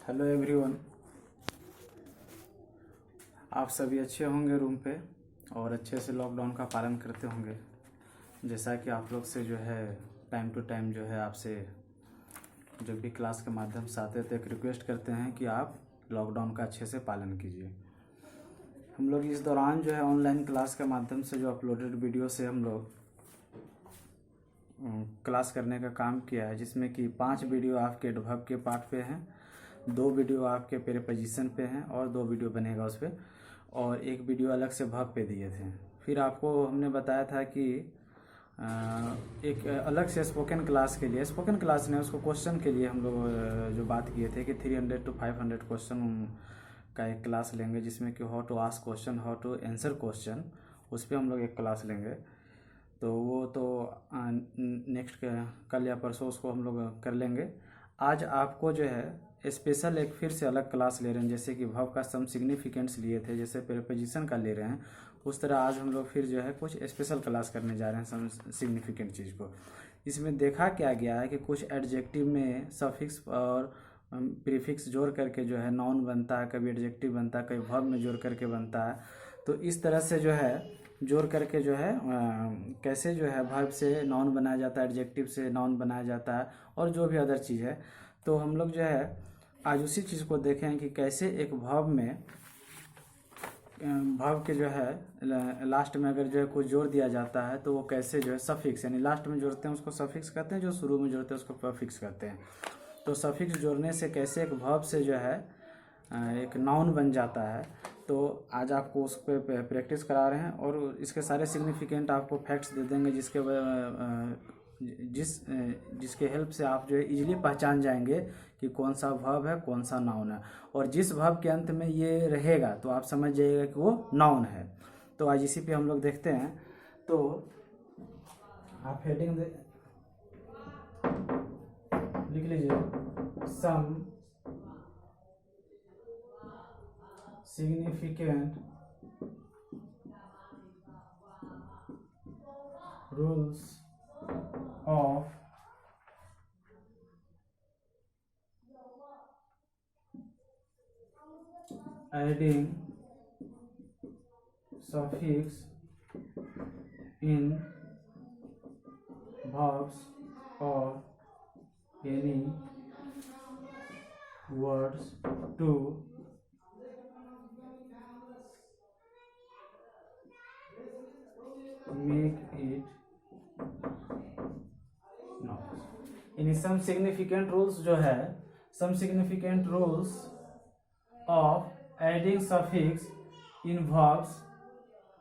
Hello everyone. आप सभी अच्छे होंगे रूम पे और अच्छे से लॉकडाउन का पालन करते होंगे। जैसा कि आप लोग से जो है टाइम टू टाइम जो है आपसे जो भी क्लास के माध्यम से आते थे एक रिक्वेस्ट करते हैं कि आप लॉकडाउन का अच्छे से पालन कीजिए। हम लोग इस दौरान जो है ऑनलाइन क्लास के माध्यम से जो अपलोडेड वीडियो से हम लोग क्लास करने का काम किया है, जिसमें कि 5 वीडियो आपके एडवर्ब के पार्ट पे हैं, 2 वीडियो आपके प्रीपोजिशन पे हैं और 2 वीडियो बनेगा उस पर, और 1 वीडियो अलग से वर्ब पे दिए थे। फिर आपको हमने बताया था कि एक अलग से स्पोकन क्लास के लिए, स्पोकन क्लास ने उसको क्वेश्चन के लिए हम लोग जो बात किए थे कि 300 to 500 क्वेश्चन का एक क्लास लेंगे, जिसमें कि how to ask question, how to answer question, उस पर हम लोग एक क्लास लेंगे। तो वो तो नेक्स्ट कल या परसों उसको हम लोग कर लेंगे। आज आपको जो है स्पेशल एक फिर से अलग क्लास ले रहे हैं, जैसे कि वर्ब का सम सिग्निफिकेंट्स लिए थे, जैसे प्रीपोजिशन का ले रहे हैं, उस तरह आज हम लोग फिर जो है कुछ स्पेशल क्लास करने जा रहे हैं सम सिग्निफिकेंट चीज़ को। इसमें देखा क्या गया है कि कुछ एडजेक्टिव में सफिक्स और प्रीफिक्स जोड़ करके जो है नाउन बनता है, कभी एडजेक्टिव बनता है, कभी वर्ब में जोड़ करके बनता है। तो इस तरह से जो है जोड़ करके जो है कैसे जो है वर्ब से नाउन बनाया जाता है, एडजेक्टिव से नाउन बनाया जाता है, और जो भी अदर चीज़ है। तो हम लोग जो है आज उसी चीज़ को देखें कि कैसे एक वर्ब में वर्ब के जो है लास्ट में अगर जो है कुछ जोड़ दिया जाता है तो वो कैसे जो है सफिक्स, यानी लास्ट में जोड़ते हैं उसको सफिक्स कहते हैं, जो शुरू में जोड़ते हैं उसको प्रीफिक्स कहते हैं। तो सफिक्स जोड़ने से कैसे एक वर्ब से जो है एक नाउन बन जाता है। तो आज आपको उस पर प्रैक्टिस करा रहे हैं और इसके सारे सिग्निफिकेंट आपको फैक्ट्स दे देंगे, जिसके हेल्प से आप जो है इजीली पहचान जाएंगे कि कौन सा वर्ब है, कौन सा नाउन है, और जिस वर्ब के अंत में ये रहेगा तो आप समझ जाइएगा कि वो नाउन है। तो आज इसी पे हम लोग देखते हैं। तो आप हेडिंग लिख लीजिए, सम significant rules of adding suffix in verbs or any words to make it nouns। यानी सम सिग्निफिकेंट रूल्स जो है, some significant rules of adding suffix in verbs,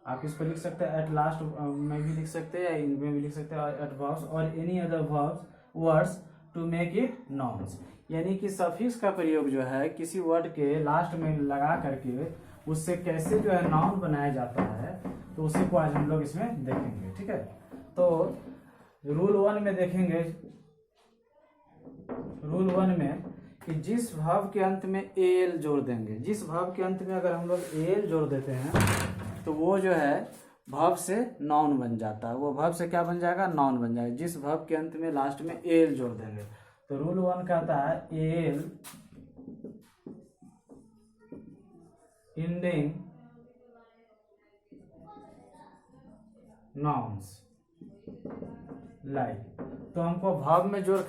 आप इस पर लिख सकते हैं एट लास्ट में भी लिख सकते हैं या इन में भी लिख सकते हैं, एट वर्ब्स और any other verbs words to make it nouns. यानी कि सफिक्स का प्रयोग जो है किसी वर्ड के लास्ट में लगा करके उससे कैसे जो है नाउन बनाया जाता है, तो उसी को आज हम लोग इसमें देखेंगे। ठीक है, तो रूल 1 में देखेंगे, रूल 1 में कि जिस वर्ब के अंत में एल जोड़ देंगे, जिस वर्ब के अंत में अगर हम लोग एल जोड़ देते हैं तो वो जो है वर्ब से नाउन बन जाता है। वो वर्ब से क्या बन जाएगा? नाउन बन जाएगा, जिस वर्ब के अंत में लास्ट में एल जोड़ देंगे। तो रूल 1 कहता है एल इंडिंग नाउन्स लाइक। तो हमको वर्ब में जोड़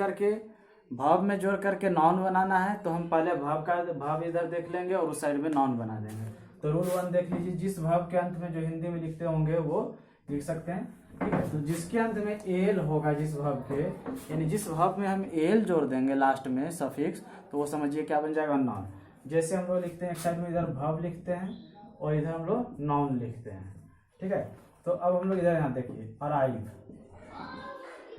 करके नाउन बनाना है, तो हम पहले वर्ब इधर देख लेंगे और उस साइड में नाउन बना देंगे। तो रूल 1 देख लीजिए, जिस वर्ब के अंत में जो हिंदी में लिखते होंगे वो लिख सकते हैं। ठीक है, तो जिसके अंत में एल होगा जिस वर्ब के, यानी जिस वर्ब में हम एल जोड़ देंगे लास्ट में सफिक्स, तो वो समझिए क्या बन जाएगा? नाउन। जैसे हम लोग लिखते हैं एक साइड में इधर वर्ब लिखते हैं और इधर हम लोग नाउन लिखते हैं। ठीक है, तो अब हम लोग इधर यहाँ देखिए अराइव,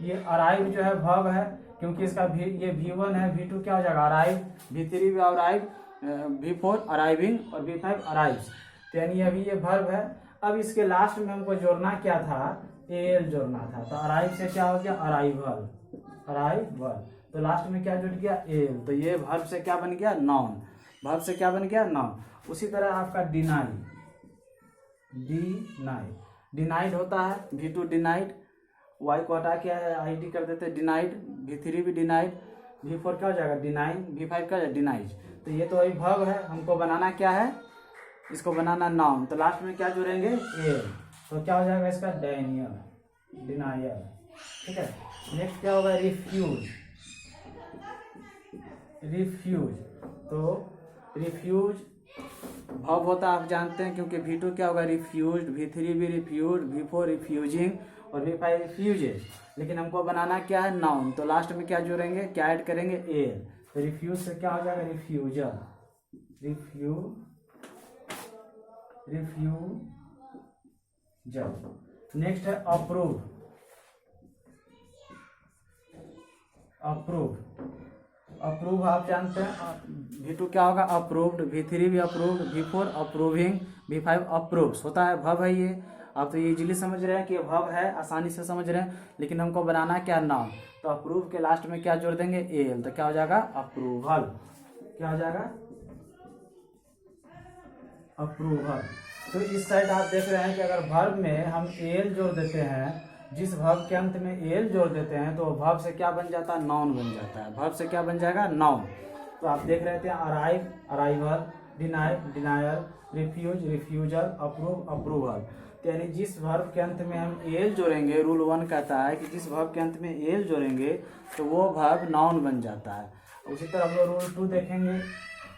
ये अराइव जो है वर्ब है, क्योंकि इसका ये V1 है, V2 क्या हो जाएगा? अराइव, V3 भी अराइव, V4 अराइविंग और V5 अराइव्स। तो यानी अभी ये वर्ब है। अब इसके लास्ट में हमको जोड़ना क्या था? एल जोड़ना था। तो अराइव से क्या हो गया? Arrival, arrival. तो लास्ट में क्या जुड़ गया? एल। तो ये वर्ब से क्या बन गया? नाउन। वर्ब से क्या बन गया? नाउन। उसी तरह आपका डिनाई, डिनाइड होता है, V2 डिनाइड, वाई को हटा के आई डी कर देते हैं डिनाइड, V3 भी डिनाइड, V4 क्या हो जाएगा? डिनाइंग, V5 क्या हो जाएगा? डिनाइज। तो ये तो अभी वर्ब है, हमको बनाना क्या है, इसको बनाना नाउन। तो लास्ट में क्या जोड़ेंगे, एल। तो क्या हो जाएगा इसका, डेनियल, डिनायल। ठीक है। नेक्स्ट क्या होगा, रिफ्यूज। रिफ्यूज, तो रिफ्यूज वर्ब होता है, आप जानते हैं, क्योंकि V2 क्या होगा, रिफ्यूज, V3 भी रिफ्यूज, V4 रिफ्यूजिंग और V5 रिफ्यूजेज। लेकिन हमको बनाना क्या है, नाउन। तो लास्ट में क्या जोड़ेंगे, क्या ऐड करेंगे, एल। तो रिफ्यूज से क्या हो जाएगा, रिफ्यूजर, रिफ्यूजर। नेक्स्ट है अप्रूव। अप्रूव आप जानते हैं, V2 क्या होगा, अप्रूव्ड, V3 भी approved, V4 approving, V5 approves होता है, वर्ब है ये। आप तो ये इजीली समझ रहे हैं कि वर्ब है, आसानी से समझ रहे हैं। लेकिन हमको बनाना क्या, नाउन। तो अप्रूव के लास्ट में क्या जोड़ देंगे, एल। तो क्या हो जाएगा, अप्रूवल। क्या हो जाएगा, अप्रूवल। तो इस साइड आप देख रहे हैं कि अगर वर्ब में हम एल जोड़ देते हैं, जिस वर्ब के अंत में एल जोड़ देते हैं, तो वर्ब से क्या बन जाता है, नाउन बन जाता है। वर्ब से क्या बन जाएगा, नाउन। तो आप देख रहे थे, arrive, arrival, deny, denial, refuse, refusal, approve, approval. तो यानी जिस वर्ब के अंत में हम एल जोड़ेंगे, रूल 1 कहता है कि जिस वर्ब के अंत में एल जोड़ेंगे तो वो वर्ब नाउन बन जाता है। उसी तरह हम लोग रूल 2 देखेंगे।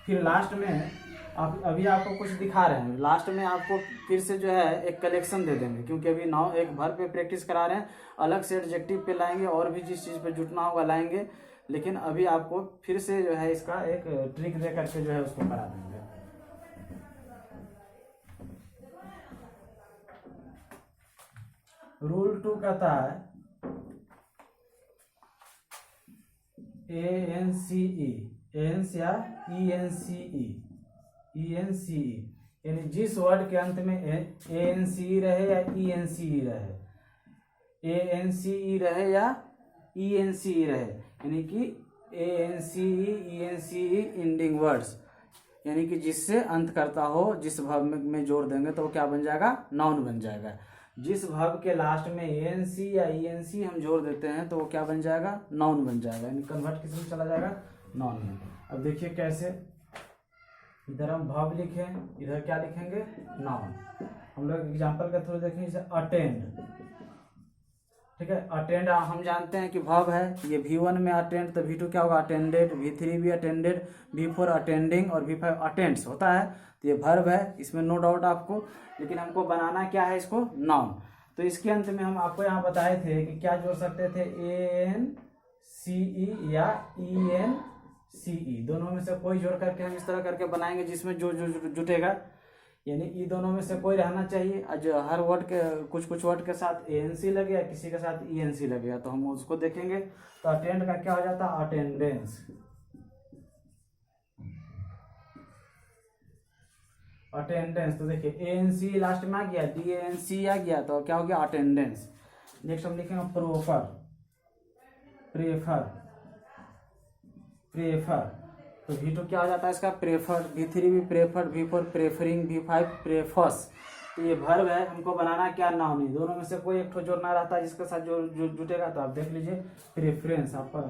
फिर लास्ट में आप अभी आपको कुछ दिखा रहे हैं, लास्ट में आपको फिर से जो है एक कलेक्शन दे देंगे, क्योंकि अभी नाउ एक वर्ब पे प्रैक्टिस करा रहे हैं, अलग से एडजेक्टिव पे लाएंगे और भी जिस चीज़ पे जुटना होगा लाएंगे। लेकिन अभी आपको फिर से जो है इसका एक ट्रिक दे करके जो है उसको करा देंगे। रूल 2 कहता है ANCE, एंस या ENCE, यानी जिस वर्ड के अंत में ANCE रहे या ENCE रहे, ANCE रहे या ENCE रहे, यानी कि ANCE, ENCE इंडिंग वर्ड्स, यानी कि जिससे अंत करता हो, जिस वर्ब में जोड़ देंगे तो वो क्या बन जाएगा, नाउन बन जाएगा। जिस वर्ब के लास्ट में ANC या ENC हम जोड़ देते हैं तो वो क्या बन जाएगा, नाउन बन जाएगा, यानी कन्वर्ट किस में चला जाएगा, नाउन में। अब देखिए कैसे, इधर हम वर्ब लिखे, इधर क्या लिखेंगे, नाउन। हम लोग एग्जांपल के थ्रू देखेंगे, जैसे अटेंड। ठीक है, अटेंड हम जानते हैं कि वर्ब है, ये V1 में अटेंड, तो V2 क्या होगा, अटेंडेड, V3 भी अटेंडेड, V4 अटेंडिंग और V5 अटेंड्स होता है। तो ये वर्ब है, इसमें नो डाउट आपको। लेकिन हमको बनाना क्या है इसको, नाउन। तो इसके अंत में हम आपको यहाँ बताए थे कि क्या जोड़ सकते थे, ANCE या ENCE, दोनों में से कोई जोड़ करके हम इस तरह करके बनाएंगे जिसमें जो जो जुटेगा, यानी ये दोनों में से कोई रहना चाहिए। जो हर वर्ड के कुछ वर्ड के साथ ANC लगेगा, किसी के साथ ENC लगेगा, तो हम उसको देखेंगे। तो अटेंड का क्या हो जाता है, अटेंडेंस। अटेंडेंस, तो देखिए ANC लास्ट में आ गया, DANC आ गया, तो क्या हो गया, अटेंडेंस। नेक्स्ट हम लिखेंगे प्रोपर, प्रेफर, तो V2 क्या हो जाता है इसका, प्रेफर, V3 भी prefer, V4 preferring, V5 prefers. तो ये वर्ब है, हमको बनाना क्या, नाउन। दोनों में से कोई एक ठो जोड़ना रहता है जिसके साथ जो जुटेगा। तो आप देख लीजिए, प्रेफरेंस, आपका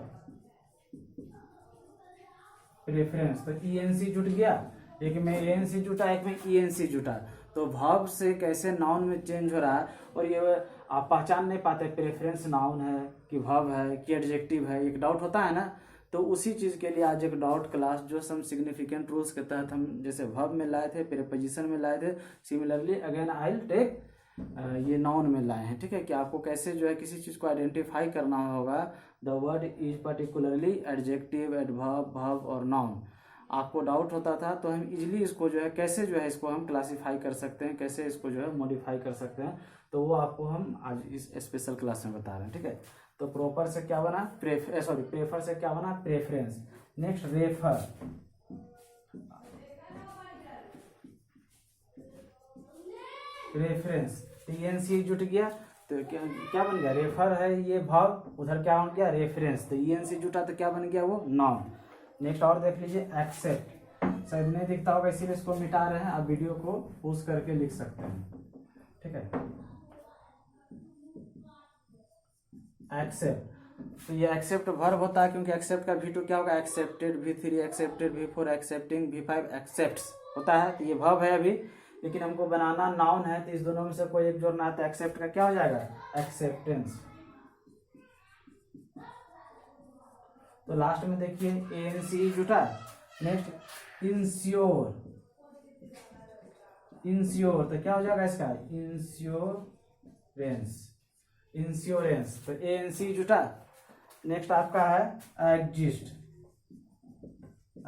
प्रेफरेंस, तो ENC जुट गया, एक में ANC जुटा, एक में ENC जुटा। तो वर्ब से कैसे नाउन में चेंज हो रहा है, और ये आप पहचान नहीं पाते प्रेफरेंस नाउन है कि वर्ब है कि एडजेक्टिव है, एक डाउट होता है ना। तो उसी चीज़ के लिए आज एक डाउट क्लास जो सम सिग्निफिकेंट रूल्स के तहत हम जैसे वर्ब में लाए थे, प्रीपोजिशन में लाए थे, similarly again I will take ये नाउन में लाए हैं। ठीक है, कि आपको कैसे जो है किसी चीज़ को आइडेंटिफाई करना होगा, the word is particularly adjective, adverb, verb और नाउन। आपको डाउट होता था, तो हम इजीली इसको जो है कैसे जो है इसको हम क्लासीफाई कर सकते हैं, कैसे इसको जो है मॉडिफाई कर सकते हैं, तो वो आपको हम आज इस स्पेशल क्लास में बता रहे हैं। ठीक है, तो प्रॉपर से क्या बना, प्रेफर से क्या बना, preference. Next refer, reference, ENC जुट गया, तो क्या बन गया, रेफर है ये वर्ब, उधर क्या बन गया, रेफरेंस। तो ENC जुटा तो क्या बन गया, वो नाउन। नेक्स्ट और देख लीजिए, एक्सेप्ट, शायद नहीं दिखता होगा इसीलिए इसको मिटा रहे हैं, आप वीडियो को पॉज करके लिख सकते हैं। ठीक है, एक्सेप्ट, तो ये एक्सेप्ट वर्ब होता है, क्योंकि एक्सेप्ट का V2 क्या होगा, accepted, V3 accepted, V4 accepting, V5 accepts होता है। तो ये वर्ब है अभी, लेकिन हमको बनाना नाउन है, तो इस दोनों में से कोई एक जोड़ना है। तो एक्सेप्ट का क्या हो जाएगा, एक्सेप्टेंस। तो लास्ट में देखिए ANC जुटा। नेक्स्ट इंश्योर, इंश्योर तो क्या हो जाएगा इसका, इंश्योरेंस, इंश्योरेंस। तो ANC जुटा। नेक्स्ट आपका है एग्जिस्ट,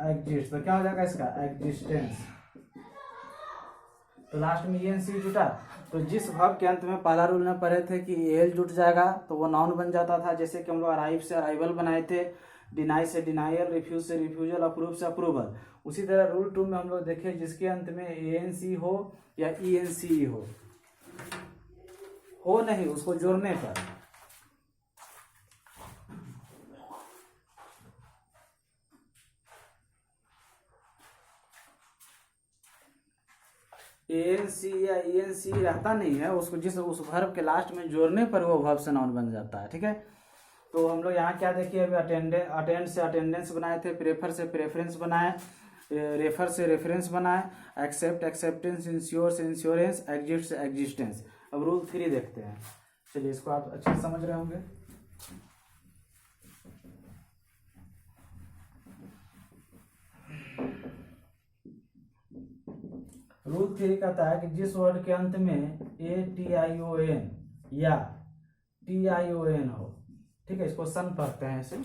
एग्जिस्ट तो क्या हो जाएगा इसका, एग्जिस्टेंस। तो लास्ट में ENC जुटा। तो जिस वर्ब के अंत में पहला रूल में पढ़े थे कि एल जुट जाएगा तो वो नाउन बन जाता था, जैसे कि हम लोग अराइव से अराइवल बनाए थे, डिनाई से डिनाइल, रिफ्यूज से रिफ्यूजल, अप्रूव से अप्रूवल। उसी तरह रूल 2 में हम लोग देखे जिसके अंत में ANC हो या ENC हो नहीं उसको जोड़ने पर ANC या ENC रहता नहीं है, उसको जिस उस वर्ब के लास्ट में जोड़ने पर वो वर्ब से नाउन बन जाता है। ठीक है, तो हम लोग यहाँ क्या देखिए, अभी अटेंड से अटेंडेंस बनाए थे, प्रेफर से प्रेफरेंस बनाए, रेफर से रेफरेंस बनाए, एक्सेप्ट एक्सेप्टेंस, इंश्योर से इंश्योरेंस, एग्जिस्ट से एग्जिस्टेंस। अब रूल 3 देखते हैं। चलिए इसको आप अच्छे से समझ रहे होंगे। रूल 3 कहता है कि जिस वर्ड के अंत में ATION या TION हो, ठीक है, इसको सन पढ़ते हैं इसे।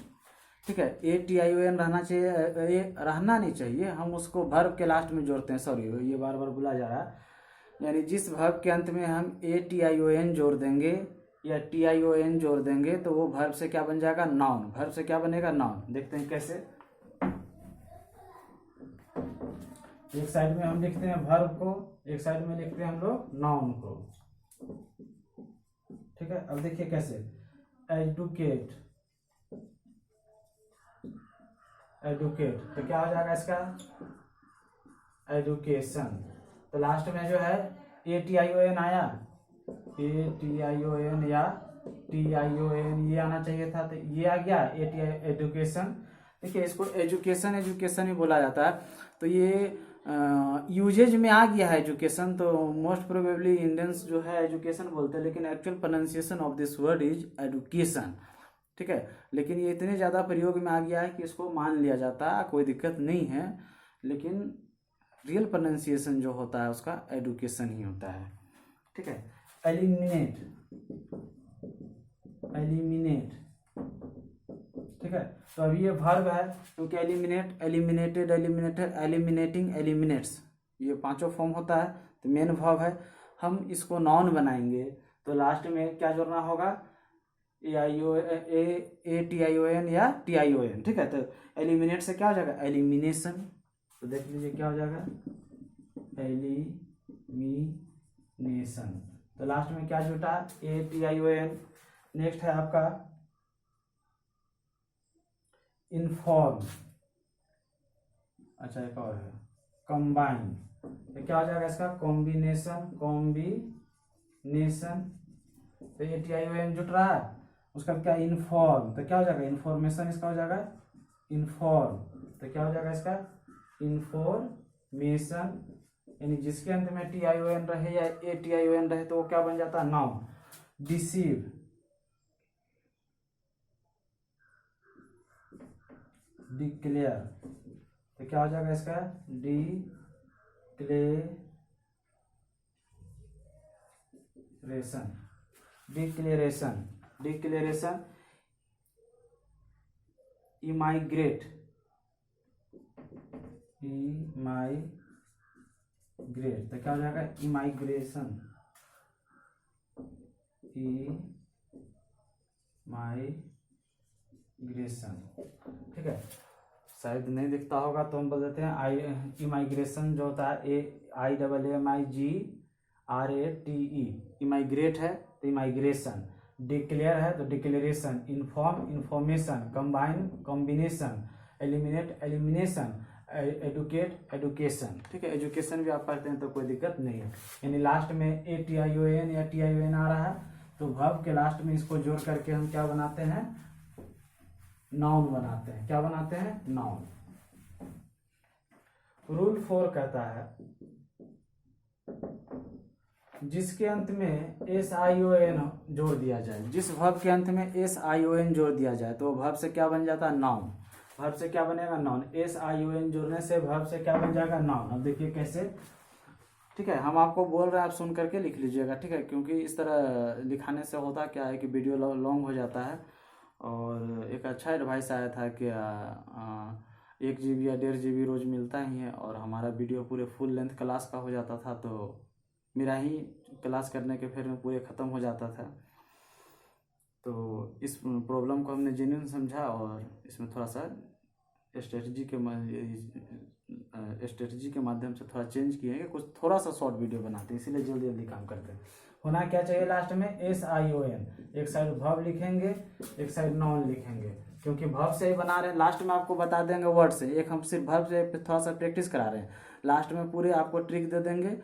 ठीक है, ATION रहना चाहिए, ये रहना नहीं चाहिए, हम उसको वर्ब के लास्ट में जोड़ते हैं। सॉरी, ये बार बार भुला जा रहा है। यानी जिस वर्ब के अंत में हम ATION जोड़ देंगे या TION जोड़ देंगे तो वो वर्ब से क्या बन जाएगा, नाउन। वर्ब से क्या बनेगा, नाउन। देखते हैं कैसे। एक साइड में हम लिखते हैं वर्ब को, एक साइड में लिखते हैं हम लोग नाउन को। ठीक है, अब देखिए कैसे। एडुकेट, एडुकेट तो क्या हो जाएगा इसका, एडुकेशन। तो लास्ट में जो है ATION आया, ATION या TION ये आना चाहिए था, तो ये आ गया एडुकेशन। देखिए इसको एजुकेशन एजुकेशन ही बोला जाता है। तो ये यूजेज में आ गया है एजुकेशन, तो मोस्ट प्रोबेबली इंडियंस जो है एजुकेशन बोलते हैं, लेकिन actual pronunciation of this word is education. ठीक है, लेकिन ये इतने ज़्यादा प्रयोग में आ गया है कि इसको मान लिया जाता है, कोई दिक्कत नहीं है, लेकिन रियल प्रोनाउंसिएशन जो होता है उसका एडुकेशन ही होता है। ठीक है, एलिमिनेट, एलिमिनेट। ठीक है, तो अभी ये वर्ब है, क्योंकि eliminate, eliminated, eliminated, eliminating, eliminates, ये पांचों फॉर्म होता है, तो मेन वर्ब है। हम इसको नाउन बनाएंगे तो लास्ट में क्या जोड़ना होगा, ATION या TION। ठीक है, तो एलिमिनेट से क्या हो जाएगा, एलिमिनेशन। तो देख लीजिए क्या हो जाएगा, एलिमिनेशन। तो लास्ट में क्या जुटा, ATION। नेक्स्ट है आपका इन्फॉर्म, अच्छा एक और है कंबाइन। तो क्या हो जाएगा इसका, कॉम्बिनेशन, कॉम्बिनेशन। तो ATION जुट रहा है, उसका क्या, इन्फॉर्म। तो क्या हो जाएगा, इन्फॉर्मेशन इसका हो जाएगा, इन्फॉर्म। तो क्या हो जाएगा इसका, इन्फॉर्मेशन। यानी जिसके अंत में TION रहे या ATION रहे तो वो क्या बन जाता है, नाउन। Deceive, declare. तो क्या हो जाएगा इसका, डिक्लेरेशन, डिक्लेरेशन, डिक्लेरेशन। इमाइग्रेट, इमाइग्रेट। तो क्या हो जाएगा, इमाइग्रेशन, इमाइग्रेशन। ठीक है, शायद नहीं दिखता होगा तो हम बोल देते हैं इमाइग्रेशन जो होता है IMMIGRATE, इमाइग्रेट है तो इमाइग्रेशन, डिक्लेयर है तो declaration, inform information, combine combination, eliminate elimination, educate education. ठीक है, एजुकेशन भी आप पढ़ते हैं तो कोई दिक्कत नहीं है। यानी लास्ट में ATION या TION आ रहा है तो वर्ब के लास्ट में इसको जोड़ करके हम क्या बनाते हैं, नाउन बनाते हैं। क्या बनाते हैं? नाउन। रूल 4 कहता है जिसके अंत में SION जोड़ दिया जाए, जिस वर्ब के अंत में SION जोड़ दिया जाए तो वर्ब से क्या बन जाता है? नाउन। वर्ब से क्या बनेगा? नाउन। SION जोड़ने से वर्ब से क्या बन जाएगा? नाउन। अब देखिए कैसे, ठीक है, हम आपको बोल रहे हैं, आप सुन करके लिख लीजिएगा, ठीक है, क्योंकि इस तरह लिखाने से होता क्या है कि वीडियो लॉन्ग हो जाता है। और एक अच्छा एडवाइस आया था कि 1 GB या 1.5 GB रोज़ मिलता ही है, और हमारा वीडियो पूरे फुल लेंथ क्लास का हो जाता था, तो मेरा ही क्लास करने के फिर में पूरे ख़त्म हो जाता था। तो इस प्रॉब्लम को हमने जेन्युइन समझा और इसमें थोड़ा सा स्ट्रेटजी के माध्यम से थोड़ा चेंज किए हैं कि कुछ थोड़ा सा शॉर्ट वीडियो बनाते हैं, इसीलिए जल्दी जल्दी काम करते हैं। होना क्या चाहिए लास्ट में? SION। एक साइड वर्ब लिखेंगे, एक साइड नाउन लिखेंगे, क्योंकि वर्ब से ही बना रहे हैं। लास्ट में आपको बता देंगे वर्ड से, एक हम सिर्फ वर्ब से थोड़ा सा प्रैक्टिस करा रहे हैं। लास्ट में पूरे आपको ट्रिक दे देंगे,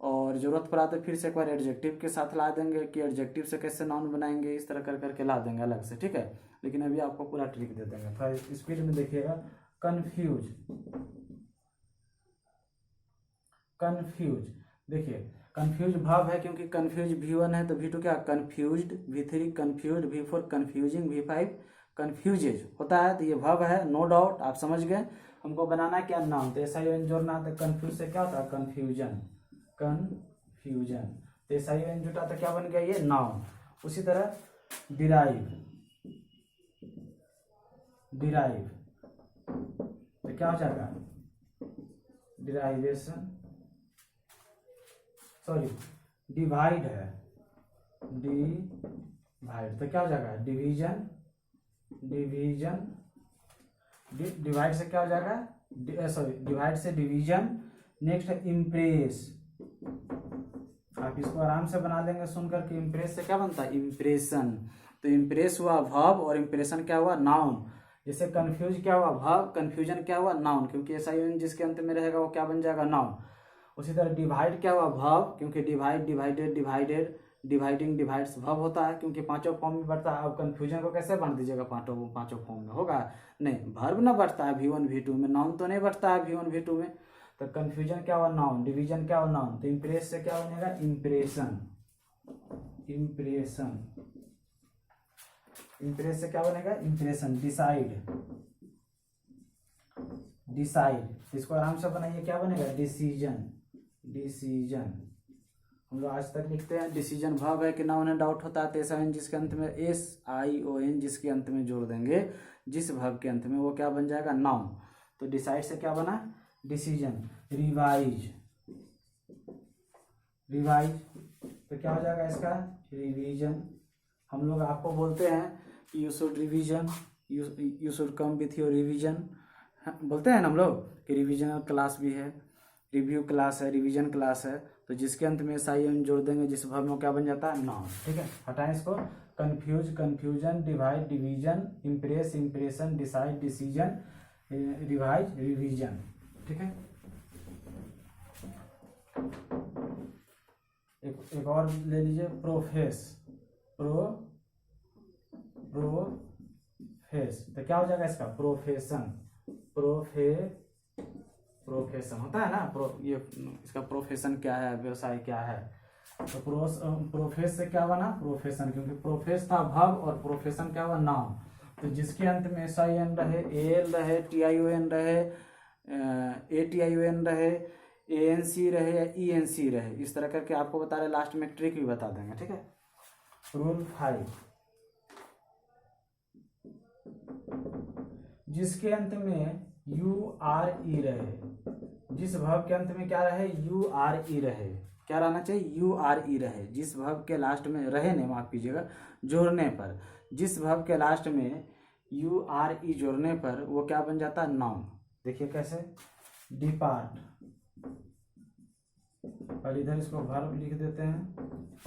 और ज़रूरत पड़ा तो फिर से एक बार एडजेक्टिव के साथ ला देंगे कि एडजेक्टिव से कैसे नाउन बनाएंगे, इस तरह कर करके ला देंगे अलग से, ठीक है। लेकिन अभी आपको पूरा ट्रिक दे देंगे। थोड़ा स्पीड में देखिएगा। कन्फ्यूज, कन्फ्यूज, देखिए कन्फ्यूज वर्ब है, क्योंकि कन्फ्यूज V1 है तो V2 क्या? Confused. V3 confused. V4 confusing. V5 confuses होता है, तो ये वर्ब है, नो डाउट, आप समझ गए। हमको बनाना क्या? नाउन। तो SION जोड़ना, तो कन्फ्यूज से क्या होता है? कन्फ्यूजन। कन्फ्यूजन। तो SION जुटा तो क्या बन गया? ये नाउन। उसी तरह डिराइव, डिराइव तो क्या हो जाएगा? डिराइवेशन, सॉरी डिवाइड है, डिवाइड तो क्या हो जाएगा? Division, division. डिवाइड से क्या हो जाएगा? सॉरी डिवाइड से डिवीजन। नेक्स्ट है इम्प्रेस। आप इसको आराम से बना लेंगे सुन करके। इम्प्रेस से क्या बनता है? इम्प्रेशन। तो इम्प्रेस हुआ वर्ब और इम्प्रेशन क्या हुआ? नाउन। जैसे कंफ्यूज क्या हुआ? वर्ब। कंफ्यूजन क्या हुआ? नाउन, क्योंकि SION जिसके अंत में रहेगा वो क्या बन जाएगा? नाउन। उसी तरह डिवाइड क्या हुआ? वर्ब, क्योंकि divide, divided, divided, dividing, divides verb होता है, क्योंकि पांचों फॉर्म में बढ़ता है। अब कंफ्यूजन को कैसे बांट दीजिएगा? पांचों फॉर्म में होगा? नहीं, वर्ब ना बढ़ता है V1 V2 में, नाउन तो नहीं बढ़ता है V1 V2 में। तो कंफ्यूजन क्या हुआ? नाउन। डिवीजन क्या हुआ? नाउन। तो इम्प्रेस से क्या बनेगा? Impression, impression. इम्प्रेस से क्या बनेगा? इम्प्रेशन। डिसाइड, डिसाइड, इसको आराम से बनाइए, क्या बनेगा? Decision, decision. हम लोग आज तक लिखते हैं डिसीजन वर्ब है कि नाउन है, डाउट होता है तो SION जिसके अंत में SION जिसके अंत में जोड़ देंगे, जिस वर्ब के अंत में, वो क्या बन जाएगा? नाउन। तो डिसाइड से क्या बना? डिसीजन। रिवाइज, रिवाइज तो क्या हो जाएगा इसका? रिवीजन। हम लोग आपको बोलते हैं कि you should revision, you should come with your revision, बोलते हैं ना हम लोग कि रिवीजनल क्लास भी है, रिव्यू क्लास है, रिवीजन क्लास है। तो जिसके अंत में SION जोड़ देंगे, जिस वर्ब में क्या बन जाता है? नाउन, ठीक है। हटाएं इसको। Confuse, confusion, divide, division, impress, impression, decide, decision, revise, revision, ठीक है। एक और ले लीजिए, प्रोफेस, प्रोफेस तो क्या हो जाएगा इसका? प्रोफेशन, प्रोफेशन होता है ना, ये इसका प्रोफेशन क्या है, व्यवसाय क्या है। तो प्रोफेस से क्या बना? प्रोफेशन, क्योंकि प्रोफेस था वर्ब और प्रोफेशन क्या हुआ? नाउन। तो जिसके अंत में SIN रहे, AL रहे, TION रहे, ATION रहे, ANC रहे या ENC रहे, इस तरह करके आपको बता रहे, लास्ट में ट्रिक भी बता देंगे, ठीक है। रूल 5, जिसके अंत में URE रहे, जिस वर्ब के अंत में क्या रहे? URE रहे, क्या रहना चाहिए? URE रहे। जिस वर्ब के लास्ट में रहे, नहीं माफ कीजिएगा, जोड़ने पर, जिस वर्ब के लास्ट में URE जोड़ने पर वो क्या बन जाता है? नाउन। देखिए कैसे? डिपार्ट, और इधर इसको वर्ब लिख देते हैं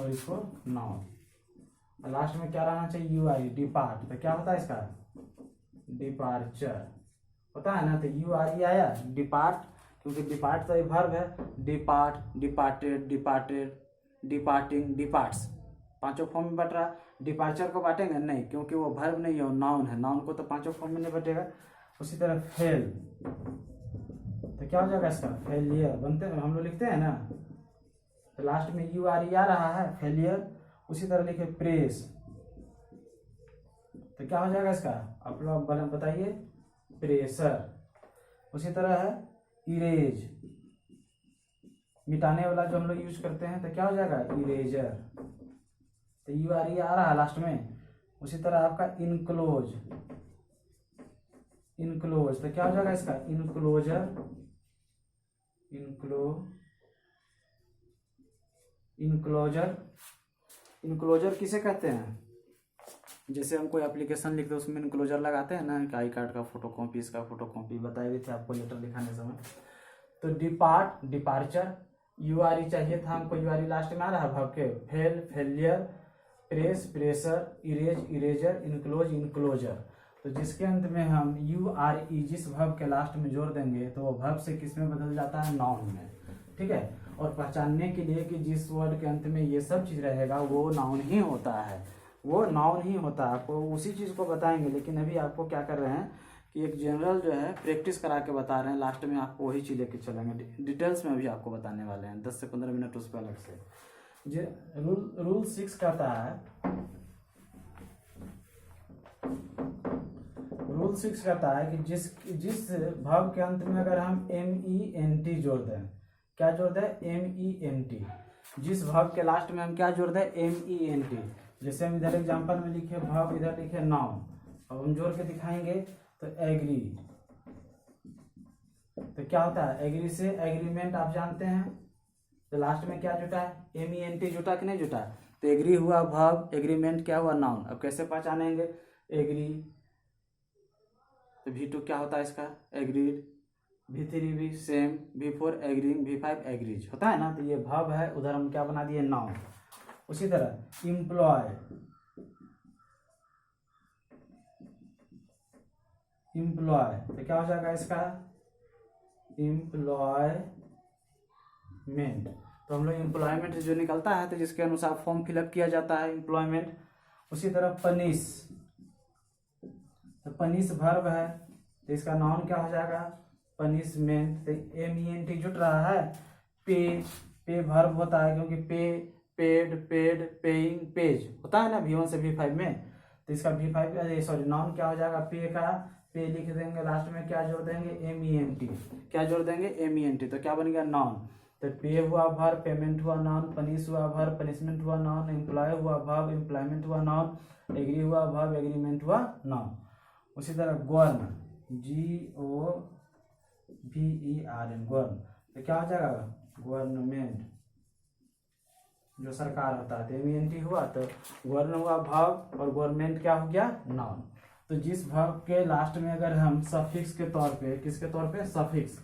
और इसको नाउन। लास्ट में क्या रहना चाहिए? URE, depart. तो क्या होता है इसका? डिपार्चर होता है ना। तो URE आया, डिपार्ट, क्योंकि डिपार्ट तो एक वर्ब है। Depart, departed, departed, departing, departs, पांचों फॉर्म में बट रहा। डिपार्चर को बांटेंगे नहीं, क्योंकि वो वर्ब नहीं है, वो नाउन है, नाउन को तो पांचों फॉर्म में नहीं बटेगा। उसी तरह फेल, तो क्या हो जाएगा इसका, फेलियर। बनते हैं हम लोग लिखते हैं ना, तो लास्ट में यू आर ई आ रहा है, फेलियर। उसी तरह लिखे प्रेस, तो क्या हो जाएगा इसका, आप लोग बताइए, प्रेशर। उसी तरह है इरेज, मिटाने वाला जो हम लोग यूज करते हैं, तो क्या हो जाएगा, इरेजर। तो यू आर ई आ रहा है लास्ट में। उसी तरह आपका इनक्लोज, इनक्लोज, तो क्या हो जाएगा इसका, इनक्लोजर, इनक्लोजर। इनक्लोजर किसे कहते हैं, जैसे हम कोई एप्लीकेशन लिखते हैं उसमें इनक्लोजर लगाते हैं ना, आई कार्ड का फोटो कॉपी, इसका फोटो कॉपी, बताए भी थे आपको लेटर लिखाने समय। तो depart, departure, you R E चाहिए था हमको, यू आर ई लास्ट में आ रहा है भाव के। Fail, failure, press, pressure, erase, eraser, enclose, enclosure. तो जिसके अंत में हम यू आर ई जिस वर्ब के लास्ट में जोड़ देंगे तो वो वर्ब से किस में बदल जाता है, नाउन में। ठीक है, और पहचानने के लिए कि जिस वर्ड के अंत में ये सब चीज रहेगा वो नाउन ही होता है, वो नाउन ही होता है। आपको उसी चीज को बताएंगे, लेकिन अभी आपको क्या कर रहे हैं कि एक जनरल जो है प्रैक्टिस करा के बता रहे हैं, लास्ट में आपको वही चीज लेके चलेंगे, डिटेल्स में अभी आपको बताने वाले हैं 10 से 15 मिनट उस पर अलग से। रूल 6 कहता है, रूल 6 कहता है कि जिस वर्ब के अंत में अगर हम MENT जोड़ दें, क्या जोड़ दें, MENT। जिस वर्ब के लास्ट में हम क्या जोड़ दें, MENT। जैसे हम इधर एग्जांपल में लिखे वर्ब, इधर लिखे नाउन, अब हम जोड़ के दिखाएंगे तो एग्री। तो क्या होता है, एग्री से एग्रीमेंट आप जानते हैं, तो लास्ट में क्या जुटा है, MENT जुटा कि नहीं जुटा। तो एग्री हुआ वर्ब, एग्रीमेंट क्या हुआ, नाउन। अब कैसे पहचानेंगे, एग्री, तो V2 क्या होता है इसका, एग्रीड। V3 भी same, V4 agreeing, V5 agrees होता है ना। तो ये वर्ब है, उधर हम क्या बना दिए, नाउन। उसी तरह इम्प्लॉय, इम्प्लॉय, तो क्या हो जाएगा इसका, एम्प्लॉयमेंट। तो हम लोग एम्प्लॉयमेंट जो निकलता है तो जिसके अनुसार फॉर्म फिलअप किया जाता है, एम्प्लॉयमेंट। उसी तरह पनिश, तो पनिश वर्ब है, तो इसका नाउन क्या हो जाएगा, पनिशमेंट। तो MENT जुट रहा है। पे, पे वर्ब होता है, क्योंकि पे, पेड, पेड, पेइंग, पेज होता है ना V1 से V5 में। तो इसका V5 सॉरी नाउन क्या हो जाएगा, पे का, पे लिख देंगे, लास्ट में क्या जोड़ देंगे, MENT। क्या जोड़ देंगे, MENT, तो क्या बन गया, नाउन। तो पे हुआ वर्ब, पेमेंट हुआ नाउन, पनिश हुआ वर्ब, पनिशमेंट हुआ नाउन, एम्प्लॉय हुआ वर्ब, एम्प्लॉयमेंट हुआ नाउन, एग्री हुआ वर्ब, एग्रीमेंट हुआ नाउन। उसी तरह गवर्न, GOVERN, गवर्न, तो क्या हो जाएगा, गवर्नमेंट, जो सरकार होता है। तो MENT हुआ, तो गवर्न हुआ वर्ब, और गवर्नमेंट क्या हो गया, नाउन। तो जिस वर्ब के लास्ट में अगर हम सफिक्स के तौर पे, किसके तौर पे, सफिक्स,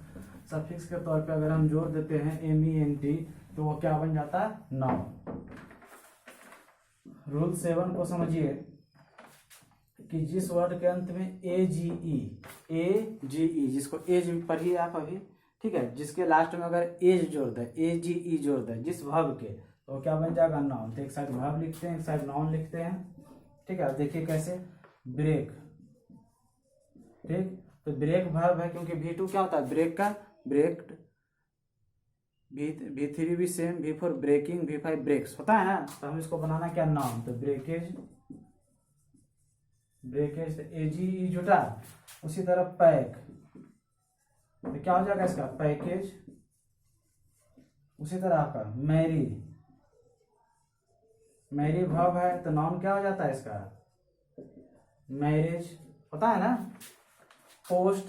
सफिक्स के तौर पे अगर हम जोड़ देते हैं MENT, तो वो क्या बन जाता है, नाउन। रूल 7 को समझिए कि जिस वर्ड के अंत में AGE, जिसको एज पढ़िए आप अभी, ठीक है, जिसके लास्ट में अगर एज जोड़ दे, AGE जोड़ दे जिस वर्ब के, तो क्या बन जाएगा, नाउन। तो एक साइड वर्ब लिखते हैं, एक साइड नाउन लिखते हैं। ठीक है, देखिए कैसे, ब्रेक, ठीक, तो ब्रेक वर्ब है, क्योंकि V2 क्या होता है, ब्रेक का, ब्रेक्ड। V3 भी same, V4 breaking, V5 breaks होता है ना। तो हम इसको बनाना क्या, नाउन। तो ब्रेकेज, ब्रेकेज, AGE जुटा। उसी तरह पैक, तो क्या हो जाएगा इसका, पैकेज। उसी तरह आपका मैरी, मैरी वर्ब है, तो नाउन क्या हो जाता है इसका, मैरिज होता है ना। पोस्ट,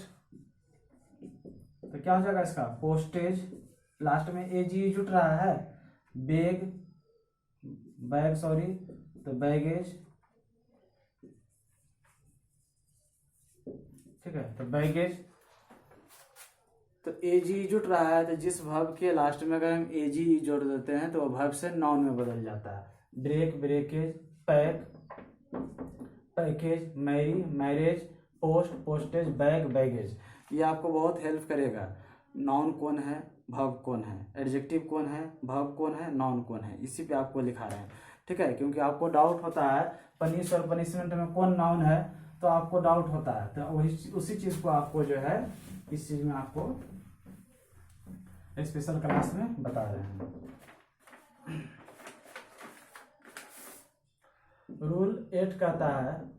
तो क्या हो जाएगा इसका, पोस्टेज, लास्ट में AGE जुट रहा है। बैग, बैग सॉरी, तो बैगेज, ठीक है, तो बैगेज। तो AGE जुट रहा है, तो जिस वर्ब के लास्ट में अगर हम AGE जोड़ देते हैं तो वो वर्ब से नाउन में बदल जाता है। Break, breakage, pack, package, marry, marriage, post, postage, bag, baggage. ये आपको बहुत हेल्प करेगा, नाउन कौन है, वर्ब कौन है, एडजेक्टिव कौन है, वर्ब कौन है, नाउन कौन है, इसी पे आपको लिखा रहे हैं। ठीक है, क्योंकि आपको डाउट होता है पनिश और पनिशमेंट में कौन नाउन है, तो आपको डाउट होता है, तो वही उसी चीज को आपको जो है इस चीज में आपको स्पेशल क्लास में बता रहे हैं। रूल 8 कहता है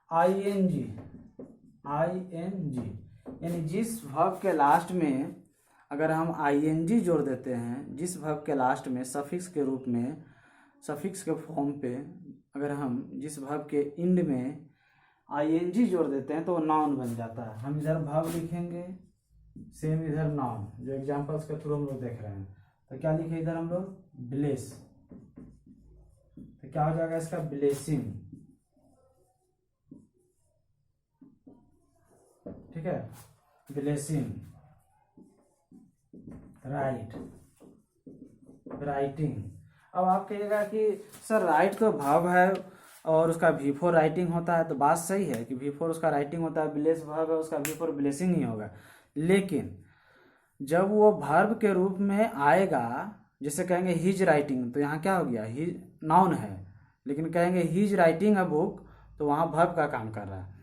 आईएनजी, यानी जिस वर्ब के लास्ट में अगर हम आईएनजी जोड़ देते हैं, जिस वर्ब के लास्ट में सफिक्स के रूप में, सफिक्स के फॉर्म पे अगर हम जिस वर्ब के एंड में आईएनजी जोड़ देते हैं तो वो नाउन बन जाता है। हम इधर वर्ब लिखेंगे, सेम इधर नाउन, जो एग्जांपल्स के थ्रू हम लोग देख रहे हैं। तो क्या लिखे इधर हम लोग, ब्लेस, तो क्या हो जाएगा इसका, ब्लेसिंग। ठीक है, ब्लेसिंग, राइट, राइटिंग। अब आप कहिएगा कि सर राइट तो वर्ब है और उसका V4 राइटिंग होता है, तो बात सही है कि V4 उसका राइटिंग होता है, ब्लेस वर्ब है उसका V4 ब्लेसिंग ही होगा। लेकिन जब वो वर्ब के रूप में आएगा, जैसे कहेंगे हिज राइटिंग, तो यहाँ क्या हो गया, ही नाउन है, लेकिन कहेंगे हिज राइटिंग अ बुक, तो वहाँ वर्ब का काम कर रहा है।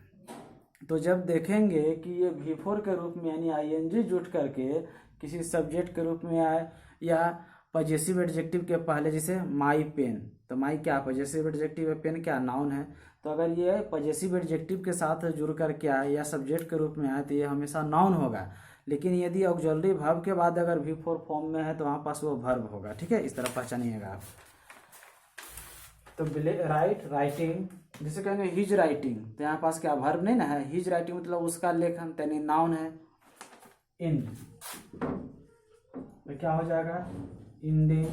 तो जब देखेंगे कि ये V4 के रूप में यानी आईएनजी जुट करके किसी सब्जेक्ट के रूप में आए, या पजेसिव एडजेक्टिव के पहले, जैसे माई पेन, तो माई क्या पजेसिव एडजेक्टिव है, पेन क्या नाउन है, तो अगर ये पजेसिव एडजेक्टिव के साथ जुड़ करके आए या सब्जेक्ट के रूप में आए तो ये हमेशा नाउन होगा। लेकिन यदि ऑक्सिलरी वर्ब के बाद अगर V4 फॉर्म में है तो वहाँ पास वो वर्ब होगा। ठीक है, इस तरह पहचानिएगा आप। तो राइट, राइटिंग, जिसे कहेंगे हिज राइटिंग, तो यहाँ पास क्या वर्ब नहीं ना है, हिज राइटिंग मतलब उसका लेखन, यानी नाउन है। इन, तो क्या हो जाएगा, इंडिंग।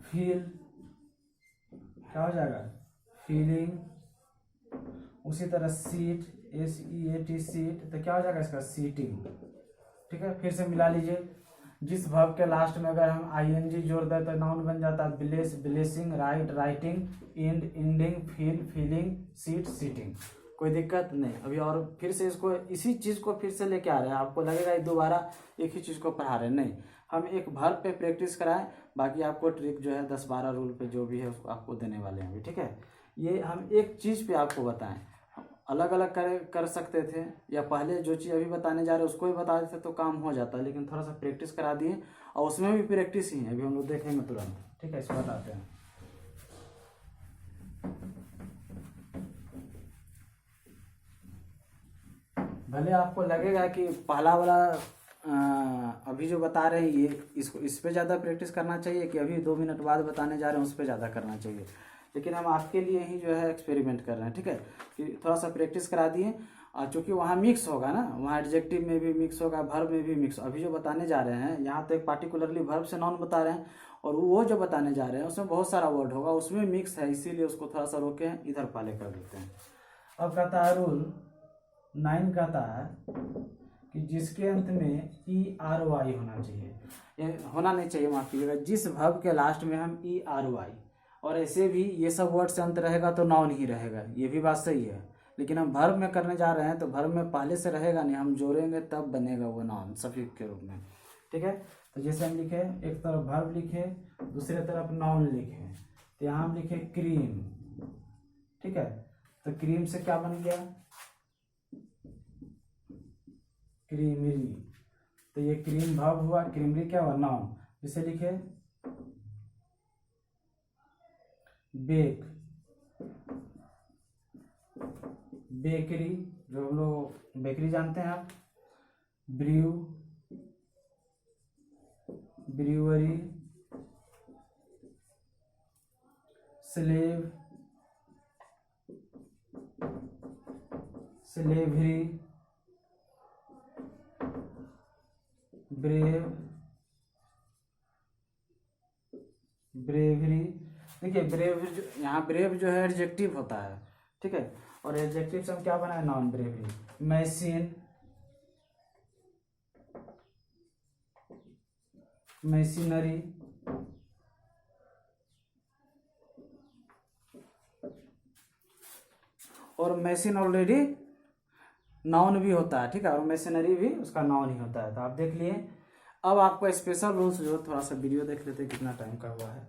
फील, क्या हो जाएगा, फीलिंग। उसी तरह सीट, SEAT, सीट, तो क्या हो जाएगा इसका, सीटिंग। ठीक है, फिर से मिला लीजिए, जिस वर्ब के लास्ट में अगर हम आईएनजी जोड़ दें तो नाउन बन जाता है, bless, blessing, write, writing, end, ending, feel, feeling, seat, seating. कोई दिक्कत नहीं। अभी और फिर से इसको, इसी चीज़ को फिर से लेके आ रहे हैं, आपको लगेगा ये दोबारा एक ही चीज़ को पढ़ा रहे हैं, नहीं, हम एक वर्ब पे प्रैक्टिस कराएं, बाकी आपको ट्रिक जो है 10-12 रूल पे जो भी है उसको आपको देने वाले हैं अभी। ठीक है, ये हम एक चीज़ पे आपको बताएं, अलग अलग कर सकते थे, या पहले जो चीज़ अभी बताने जा रहे हैं उसको ही बता देते तो काम हो जाता, लेकिन थोड़ा सा प्रैक्टिस करा दिए, और उसमें भी प्रैक्टिस ही है, अभी हम लोग देखेंगे तुरंत। ठीक है, इसको बताते हैं। भले आपको लगेगा कि पहला वाला अभी जो बता रहे हैं ये, इसको इस पे ज़्यादा प्रैक्टिस करना चाहिए कि अभी 2 मिनट बाद बताने जा रहे हैं उस पर ज़्यादा करना चाहिए, लेकिन हम आपके लिए ही जो है एक्सपेरिमेंट कर रहे हैं। ठीक है, कि थोड़ा सा प्रैक्टिस करा दिए, और चूँकि वहाँ मिक्स होगा ना, वहाँ एडजेक्टिव में भी मिक्स होगा, वर्ब में भी मिक्स। अभी जो बताने जा रहे हैं यहाँ तो एक पार्टिकुलरली वर्ब से नाउन बता रहे हैं, और वो जो बताने जा रहे हैं उसमें बहुत सारा वर्ड होगा, उसमें मिक्स है, इसीलिए उसको थोड़ा सा रोके हैं, इधर पहले कर देते हैं। अब कहता है रूल 9 कहता है कि जिसके अंत में ERY होना चाहिए, होना नहीं चाहिए, माफ कीजिएगा, जिस वर्ब के लास्ट में हम ERY, और ऐसे भी ये सब वर्ड से अंत रहेगा तो नाउन ही रहेगा, ये भी बात सही है, लेकिन हम वर्ब में करने जा रहे हैं तो वर्ब में पहले से रहेगा नहीं, हम जोड़ेंगे तब बनेगा वो नाउन सफिक्स के रूप में। ठीक है, तो जैसे हम लिखे, एक तरफ वर्ब लिखे, दूसरे तरफ नाउन लिखे, तो यहाँ हम लिखे क्रीम। ठीक है, तो क्रीम से क्या बन गया, क्रीमरी, तो ये क्रीम वर्ब हुआ, क्रीमरी क्या हुआ, नाउन। जिसे लिखे बेक, बेकरी, जो हम लोग बेकरी जानते हैं आप, brew, brewery, slave, slavery, brave, bravery. देखिए ब्रेव यहाँ ब्रेव जो है एडजेक्टिव होता है। ठीक है, और एडजेक्टिव से हम क्या बनाए, नाउन, ब्रेवरी। मशीन, मशीनरी, और मशीन ऑलरेडी नाउन भी होता है, ठीक है, और मशीनरी भी उसका नाउन ही होता है। तो आप देख लिए। अब आपको स्पेशल रूल्स जो, थोड़ा सा वीडियो देख लेते हैं कितना टाइम का हुआ है।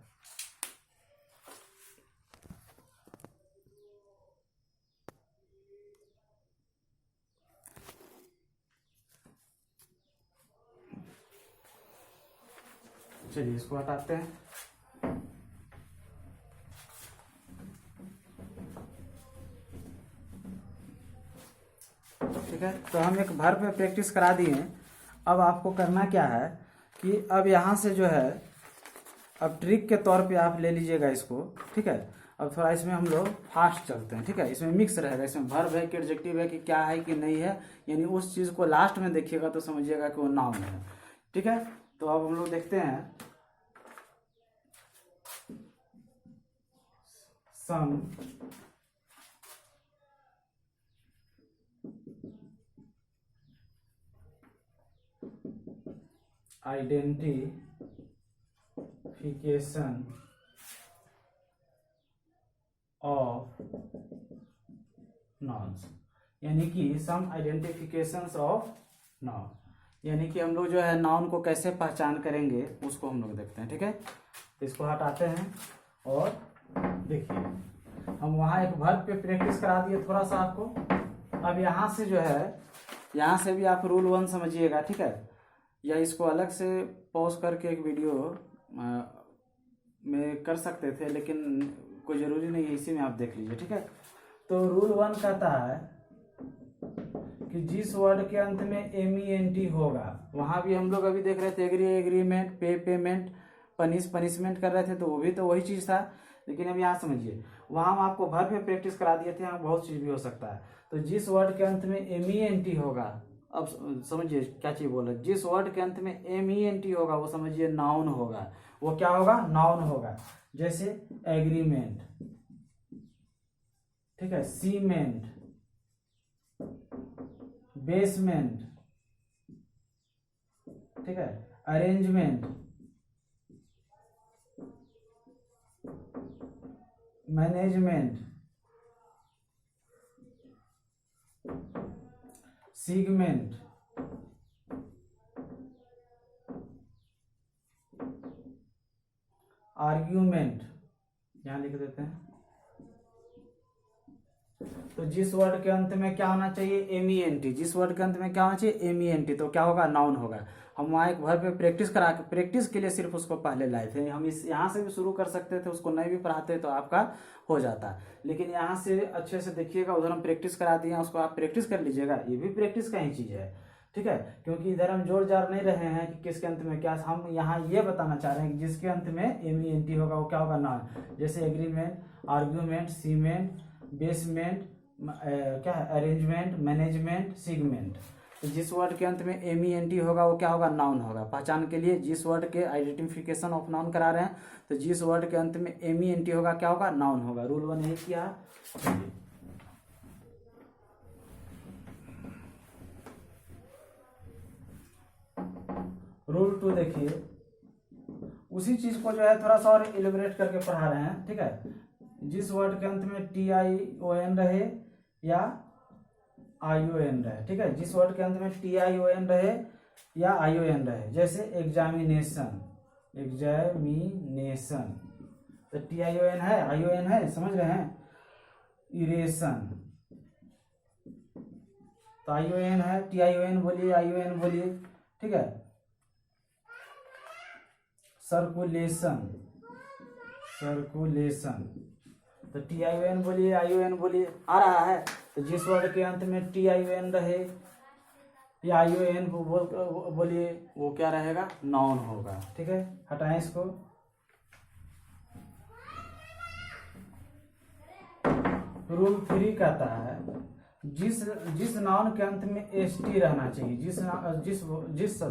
चलिए इसको हटाते हैं। ठीक है, तो हम एक भर पे प्रैक्टिस करा दिए। अब आपको करना क्या है कि अब यहाँ से जो है, अब ट्रिक के तौर पे आप ले लीजिएगा इसको, ठीक है। अब थोड़ा इसमें हम लोग फास्ट चलते हैं, ठीक है। इसमें मिक्स रहेगा, इसमें वर्ब है कि एडजेक्टिव है कि क्या है कि नहीं है, यानी उस चीज़ को लास्ट में देखिएगा तो समझिएगा कि वो नाउन है, ठीक है। तो अब हम लोग देखते हैं सम आइडेंटिफिकेशन ऑफ नाउन्स, यानी कि सम आइडेंटिफिकेशंस ऑफ नाउन, यानी कि हम लोग जो है नाउन को कैसे पहचान करेंगे उसको हम लोग देखते हैं, ठीक है। तो इसको हटाते हैं और देखिए, हम वहाँ एक वर्ब पे प्रैक्टिस करा दिए थोड़ा सा आपको। अब यहाँ से जो है, यहाँ से भी आप रूल 1 समझिएगा, ठीक है। या इसको अलग से पॉज करके एक वीडियो में कर सकते थे, लेकिन कोई ज़रूरी नहीं है, इसी में आप देख लीजिए, ठीक है। तो रूल 1 कहता है कि जिस वर्ड के अंत में MENT होगा, वहाँ भी हम लोग अभी देख रहे थे एग्री एग्रीमेंट, पे पेमेंट, पनिशमेंट कर रहे थे, तो वो भी तो वही चीज़ था। लेकिन अब यहाँ समझिए, वहाँ हम आपको वर्ब पे प्रैक्टिस करा दिए थे, यहाँ बहुत चीज़ भी हो सकता है। तो जिस वर्ड के अंत में MENT होगा, अब समझिए क्या चीज़ बोल रहे, जिस वर्ड के अंत में MENT होगा वो समझिए नाउन होगा। वो क्या होगा? नाउन होगा। जैसे एग्रीमेंट, ठीक है, सीमेंट, बेसमेंट, ठीक है, अरेंजमेंट, मैनेजमेंट, सीगमेंट, आर्ग्यूमेंट, यहां लिख देते हैं। तो जिस वर्ड के अंत में क्या होना चाहिए? MENT। जिस वर्ड के अंत में क्या होना चाहिए? MENT। तो क्या होगा? नाउन होगा। हम वहाँ एक वर्ब पे प्रैक्टिस करा के, प्रैक्टिस के लिए सिर्फ उसको पहले लाए थे। हम इस यहाँ से भी शुरू कर सकते थे, उसको नहीं भी पढ़ाते तो आपका हो जाता। लेकिन यहाँ से अच्छे से देखिएगा, उधर हम प्रैक्टिस करा दिए, उसको आप प्रैक्टिस कर लीजिएगा। ये भी प्रैक्टिस का ही चीज़ है, ठीक है। क्योंकि इधर हम जोर जार नहीं रहे हैं कि किसके अंत में क्या, हम यहाँ ये बताना चाह रहे हैं कि जिसके अंत में MENT होगा वो क्या होगा? नाउन। जैसे एग्रीमेंट, आर्ग्यूमेंट, सीमेंट, बेसमेंट, क्या है, अरेंजमेंट, मैनेजमेंट, सीगमेंट। तो जिस वर्ड के अंत में MENT होगा वो क्या होगा? नाउन होगा। पहचान के लिए जिस वर्ड के आइडेंटिफिकेशन ऑफ नाउन करा रहे हैं, तो जिस वर्ड के अंत में MENT होगा क्या होगा? नाउन होगा। रूल 1 यही किया। रूल 2 देखिए, उसी चीज को जो है थोड़ा सा और इलेबोरेट करके पढ़ा रहे हैं, ठीक है। जिस वर्ड के अंत में TION रहे या ION रहे, ठीक है। जिस वर्ड के अंत में TION रहे या ION रहे, जैसे एग्जामिनेशन, एग्जामिनेशन, तो TION है, ION है, समझ रहे हैं। इरेशन, तो ION है, TION बोलिए, ION बोलिए, ठीक है। सर्कुलेशन, सर्कुलेशन, तो TION बोलिए, ION बोलिए, आ रहा है। तो जिस वर्ड के अंत में TION रहे या ION बोलिए, वो क्या रहेगा? नाउन होगा, ठीक है। हटाएं इसको। रूल 3 कहता है जिस नाउन के अंत में ST रहना चाहिए, जिस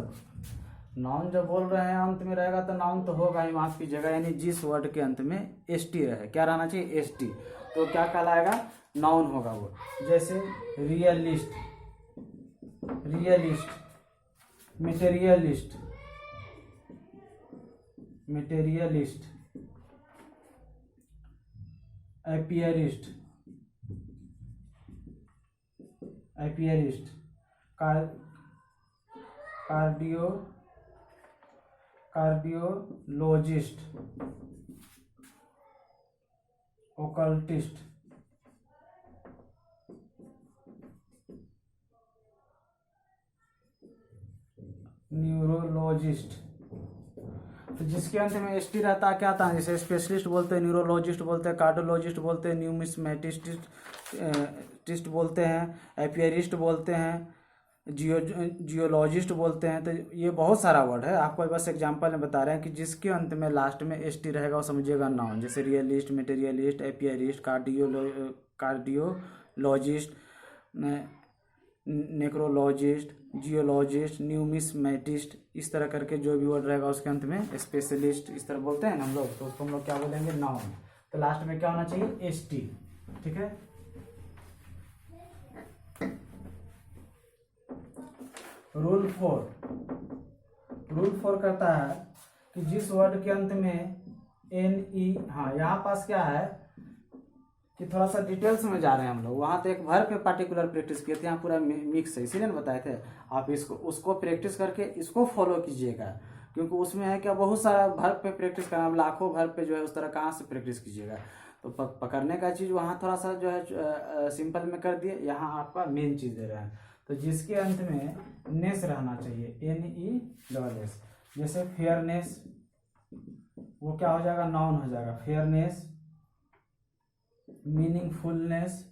नाउन जब बोल रहे हैं अंत में रहेगा तो नाउन तो होगा ही, माफ कीजिएगा, यानी जिस वर्ड के अंत में ST रहे, क्या रहना चाहिए? ST। तो क्या कहलाएगा? नाउन होगा वो। जैसे realist, realist, materialist, materialist, apiarist, apiarist, cardiologist, occultist, neurologist. तो जिसके अंत में एस टी रहता है क्या आता है, जैसे स्पेशलिस्ट बोलते हैं, न्यूरोलॉजिस्ट बोलते हैं, कार्डियोलॉजिस्ट बोलते हैं, न्यूमिस्मेटिस्ट बोलते हैं, एपियरिस्ट बोलते हैं, जियोलॉजिस्ट बोलते हैं। तो ये बहुत सारा वर्ड है, आपको बस एग्जांपल में बता रहे हैं कि जिसके अंत में लास्ट में एस टी रहेगा वो समझिएगा नाउन, जैसे realist, materialist, apiarist, cardiologist, necrologist, geologist, numismatist, इस तरह करके जो भी वर्ड रहेगा उसके अंत में स्पेशलिस्ट, इस तरह बोलते हैं ना हम लोग, तो उसको हम लोग क्या बोलेंगे, नाउन। तो लास्ट में क्या होना चाहिए, एस टी। ठीक है। रूल 4 कहता है कि जिस वर्ड के अंत में एन ई, हाँ यहाँ पास क्या है कि थोड़ा सा डिटेल्स में जा रहे हैं हम लोग, वहाँ तो एक वर्ब पे पार्टिकुलर प्रैक्टिस किए थे, यहाँ पूरा मिक्स है, इसीलिए बताए थे आप इसको उसको प्रैक्टिस करके इसको फॉलो कीजिएगा, क्योंकि उसमें है क्या बहुत सारा वर्ब पे प्रैक्टिस करना, आप लाखों वर्ब पे जो है उस तरह कहाँ से प्रैक्टिस कीजिएगा। तो पकड़ने का चीज़ वहाँ थोड़ा सा जो है सिंपल में कर दिए, यहाँ आपका मेन चीज़ दे रहे हैं। तो जिसके अंत में नेस रहना चाहिए, NESS, जैसे फेयरनेस, वो क्या हो जाएगा, नाउन हो जाएगा, fairness, meaningfulness,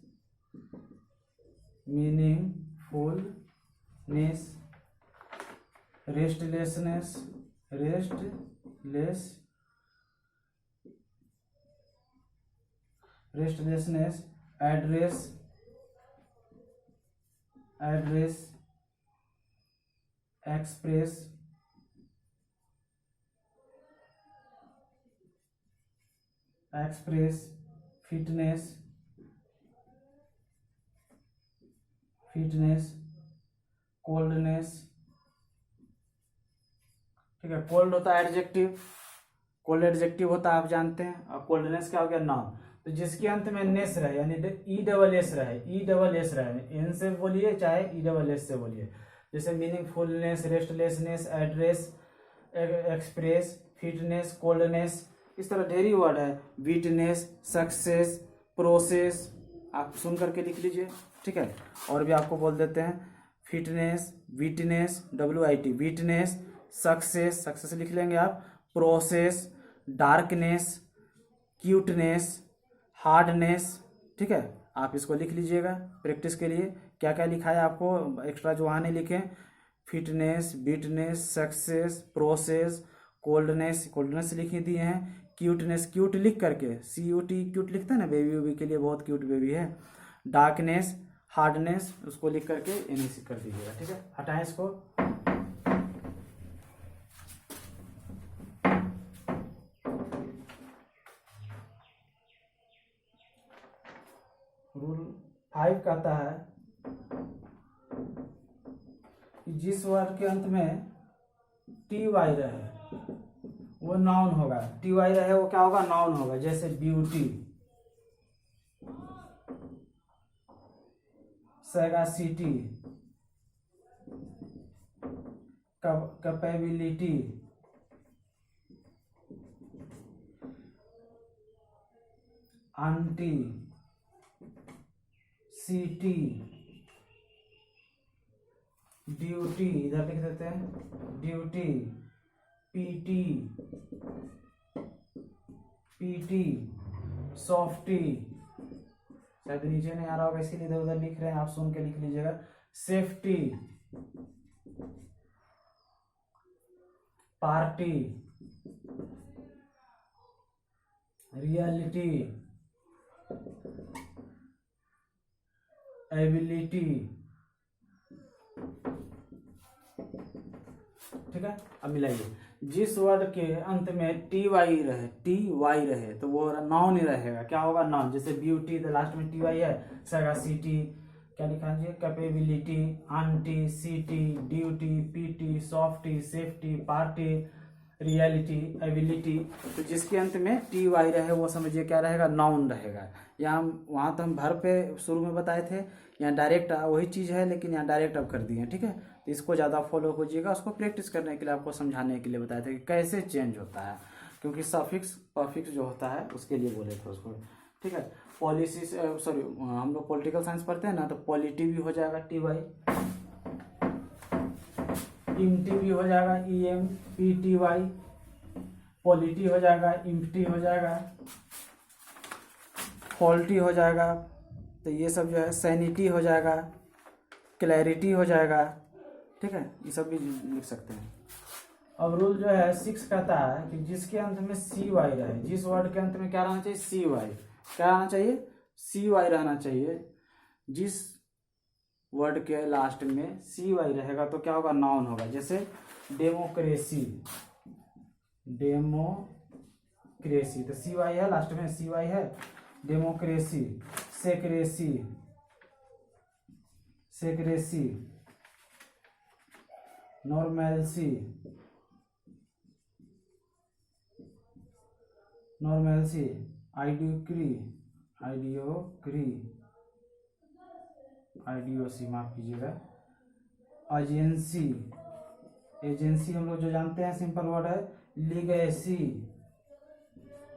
restlessness, address, express, fitness, coldness. ठीक है, कोल्ड होता है एडजेक्टिव, कोल्ड एडजेक्टिव होता है आप जानते हैं, और कोल्डनेस क्या हो गया, नाउन। तो जिसके अंत में नेस रहे यानी ESS रहे, एन से बोलिए चाहे ESS से बोलिए, जैसे meaningfulness, restlessness, address, express, fitness, coldness, इस तरह ढेरी वर्ड है, वीटनेस, सक्सेस, प्रोसेस, आप सुन करके लिख लीजिए। ठीक है, और भी आपको बोल देते हैं, fitness, witness, WIT, witness, success लिख लेंगे आप, प्रोसेस, डार्कनेस, क्यूटनेस, हार्डनेस। ठीक है, आप इसको लिख लीजिएगा प्रैक्टिस के लिए, क्या क्या लिखा है आपको एक्स्ट्रा जो वहाँ नहीं लिखे, fitness, witness, success, process, coldness लिख दिए हैं, क्यूट लिख करके CUT क्यूट लिखते हैं ना, बेबी के लिए बहुत क्यूट बेबी है, डार्कनेस, हार्डनेस, उसको लिख करके NES कर दीजिएगा। ठीक है, हटाएं इसको। रूल 5 कहता है कि जिस वर्ड के अंत में TY रहे वो नाउन होगा, TY रहे वो क्या होगा, नाउन होगा, जैसे beauty, sagacity, capability, aunty, city, duty, इधर लिख देते हैं, ड्यूटी, पीटी, सॉफ्टी, शायद नीचे नहीं आ रहा होगा इसीलिए इधर उधर लिख रहे हैं, आप सुन के लिख लीजिएगा, सेफ्टी, पार्टी, रियलिटी, एबिलिटी। ठीक है, अब मिलाइए, जिस वर्ड के अंत में TY रहे तो वो नाउन ही रहेगा, क्या होगा, नाउन, जैसे ब्यूटी तो लास्ट में TY है, सैगासिटी, क्या लिखा है, capability, aunty, city, duty, pity, softy, safety, party, reality, ability. तो जिसके अंत में टी वाई रहे वो समझिए क्या रहेगा, नाउन रहेगा। यहाँ वहाँ तो हम वर्ब पे शुरू में बताए थे, यहाँ डायरेक्ट वही चीज़ है लेकिन यहाँ डायरेक्ट अब कर दिए हैं, ठीक है। तो इसको ज़्यादा फॉलो कीजिएगा, उसको प्रैक्टिस करने के लिए आपको समझाने के लिए बताए थे कि कैसे चेंज होता है, क्योंकि सफिक्स परफिक्स जो होता है उसके लिए बोले थे उसको, ठीक है। पॉलिसी सॉरी हम लोग पॉलिटिकल साइंस पढ़ते हैं ना, तो पॉलिटी भी हो जाएगा टी वाई, इम्टी भी हो जाएगा E M P T Y, polity हो जाएगा, इम्टी हो जाएगा, फॉल्टी हो जाएगा। तो ये सब जो है सैनिटी हो जाएगा, क्लैरिटी हो जाएगा, ठीक है, ये सब भी लिख सकते हैं। अब रूल जो है 6 कहता है कि जिसके अंत में सी वाई रहे, जिस वर्ड के अंत में क्या रहना चाहिए, सी वाई, क्या रहना चाहिए, सी वाई रहना चाहिए। जिस वर्ड के लास्ट में सी वाई रहेगा तो क्या होगा, नाउन होगा। जैसे डेमोक्रेसी, डेमोक्रेसी तो सी वाई है, लास्ट में सी वाई है, democracy. Secrecy, secrecy, normalcy, normalcy, idiocracy, idiocracy, idiocy माफ कीजिएगा, एजेंसी, एजेंसी हम लोग जो जानते हैं सिंपल वर्ड है। लीगेसी,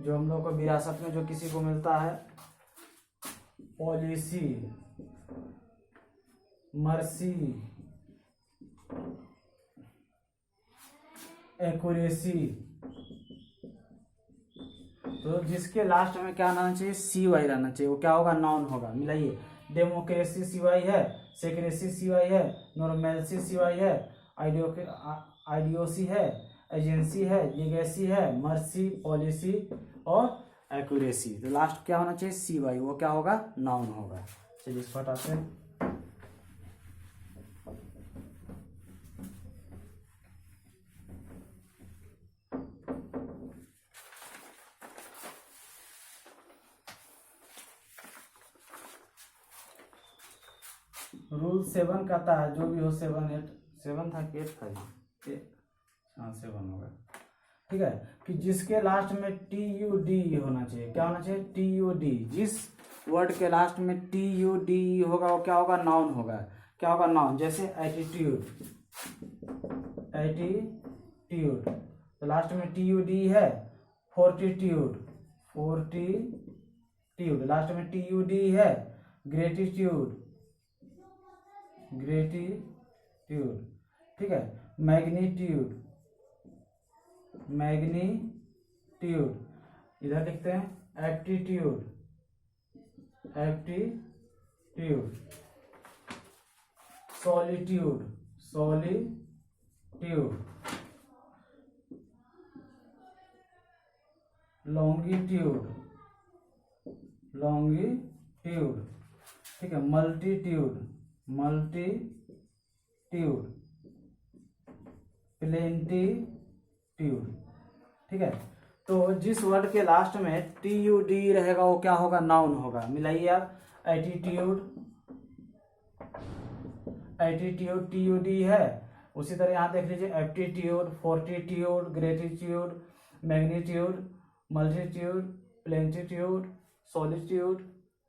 जो हम लोग को विरासत में जो किसी को मिलता है। Policy, mercy, accuracy. तो जिसके लास्ट में क्या आना चाहिए, सी वाई रहना चाहिए, वो क्या होगा, नाउन होगा। मिलाइए, डेमोक्रेसी सी वाई है, सेक्रेसी सी वाई है, नॉर्मेलसी सी वाई है, आइडियोसी है, एजेंसी है, लीगेसी है, मर्सी, पॉलिसी और एक्यूरेसी। तो लास्ट क्या होना चाहिए, सी वाई, वो क्या होगा, नाउन होगा। चलिए इसको हटाते हैं। रूल 7 कहता है, जो भी हो 7 8 7 था कि 8 था, हाँ 7 होगा, ठीक है, कि जिसके लास्ट में टी यू डी होना चाहिए। क्या होना चाहिए, टी यू डी। जिस वर्ड के लास्ट में टी यू डी होगा वो क्या होगा, नाउन होगा। क्या होगा, नाउन। जैसे एटीट्यूड, एटीट्यूड तो लास्ट में टी यू डी है। फोर्टिट्यूड, फोर्टिट्यूड लास्ट में टी यू डी है। ग्रेटिट्यूड, ग्रेटिट्यूड, ठीक है। मैग्नीट्यूड, मैग्नीट्यूड, इधर लिखते हैं aptitude, aptitude. Solitude, solitude. Longitude, longitude, ठीक है। Multitude, multitude. प्लेंटीट्यूड, ठीक है। तो जिस वर्ड के लास्ट में टी यू डी रहेगा वो क्या होगा, नाउन होगा। मिलाइए आप, attitude, attitude T U D है। उसी तरह यहाँ देख लीजिए, aptitude, fortitude, gratitude, magnitude, multitude, plentitude, solitude,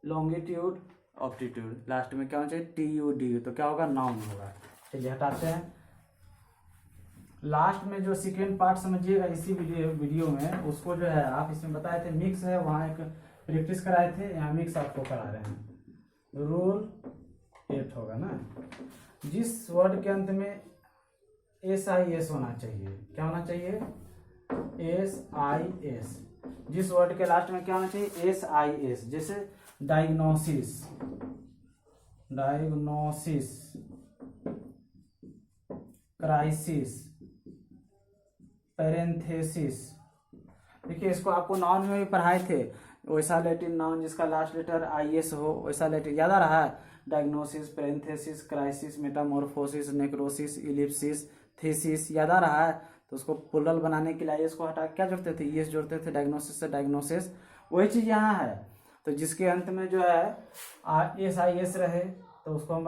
longitude, aptitude. Last में क्या होना चाहिए, टी यू डी, तो क्या होगा, नाउन होगा। चलिए हटाते हैं। लास्ट में जो सेकेंड पार्ट समझिएगा इसी वीडियो में, उसको जो है आप इसमें बताए थे मिक्स है, वहाँ एक प्रैक्टिस कराए थे, यहाँ मिक्स आपको करा रहे हैं। रूल 8 होगा ना, जिस वर्ड के अंत में SIS होना चाहिए। क्या होना चाहिए, SIS। जिस वर्ड के लास्ट में क्या होना चाहिए, SIS। जैसे डायग्नोसिस, डायग्नोसिस, क्राइसिस, पैरेंथेसिस। देखिए इसको आपको नाउन में भी पढ़ाए थे, वैसा लैटिन नाउन जिसका लास्ट लेटर IS हो, वैसा लैटिन याद आ रहा है। Diagnosis, parenthesis, crisis, Metamorphosis, necrosis, ellipsis, thesis, याद आ रहा है। तो उसको प्लुरल बनाने के लिए इसको हटा क्या जोड़ते थे, ES जोड़ते थे, डायग्नोसिस से डायग्नोसिस। वही चीज़ यहाँ है। तो जिसके अंत में जो है SIS रहे तो उसको हम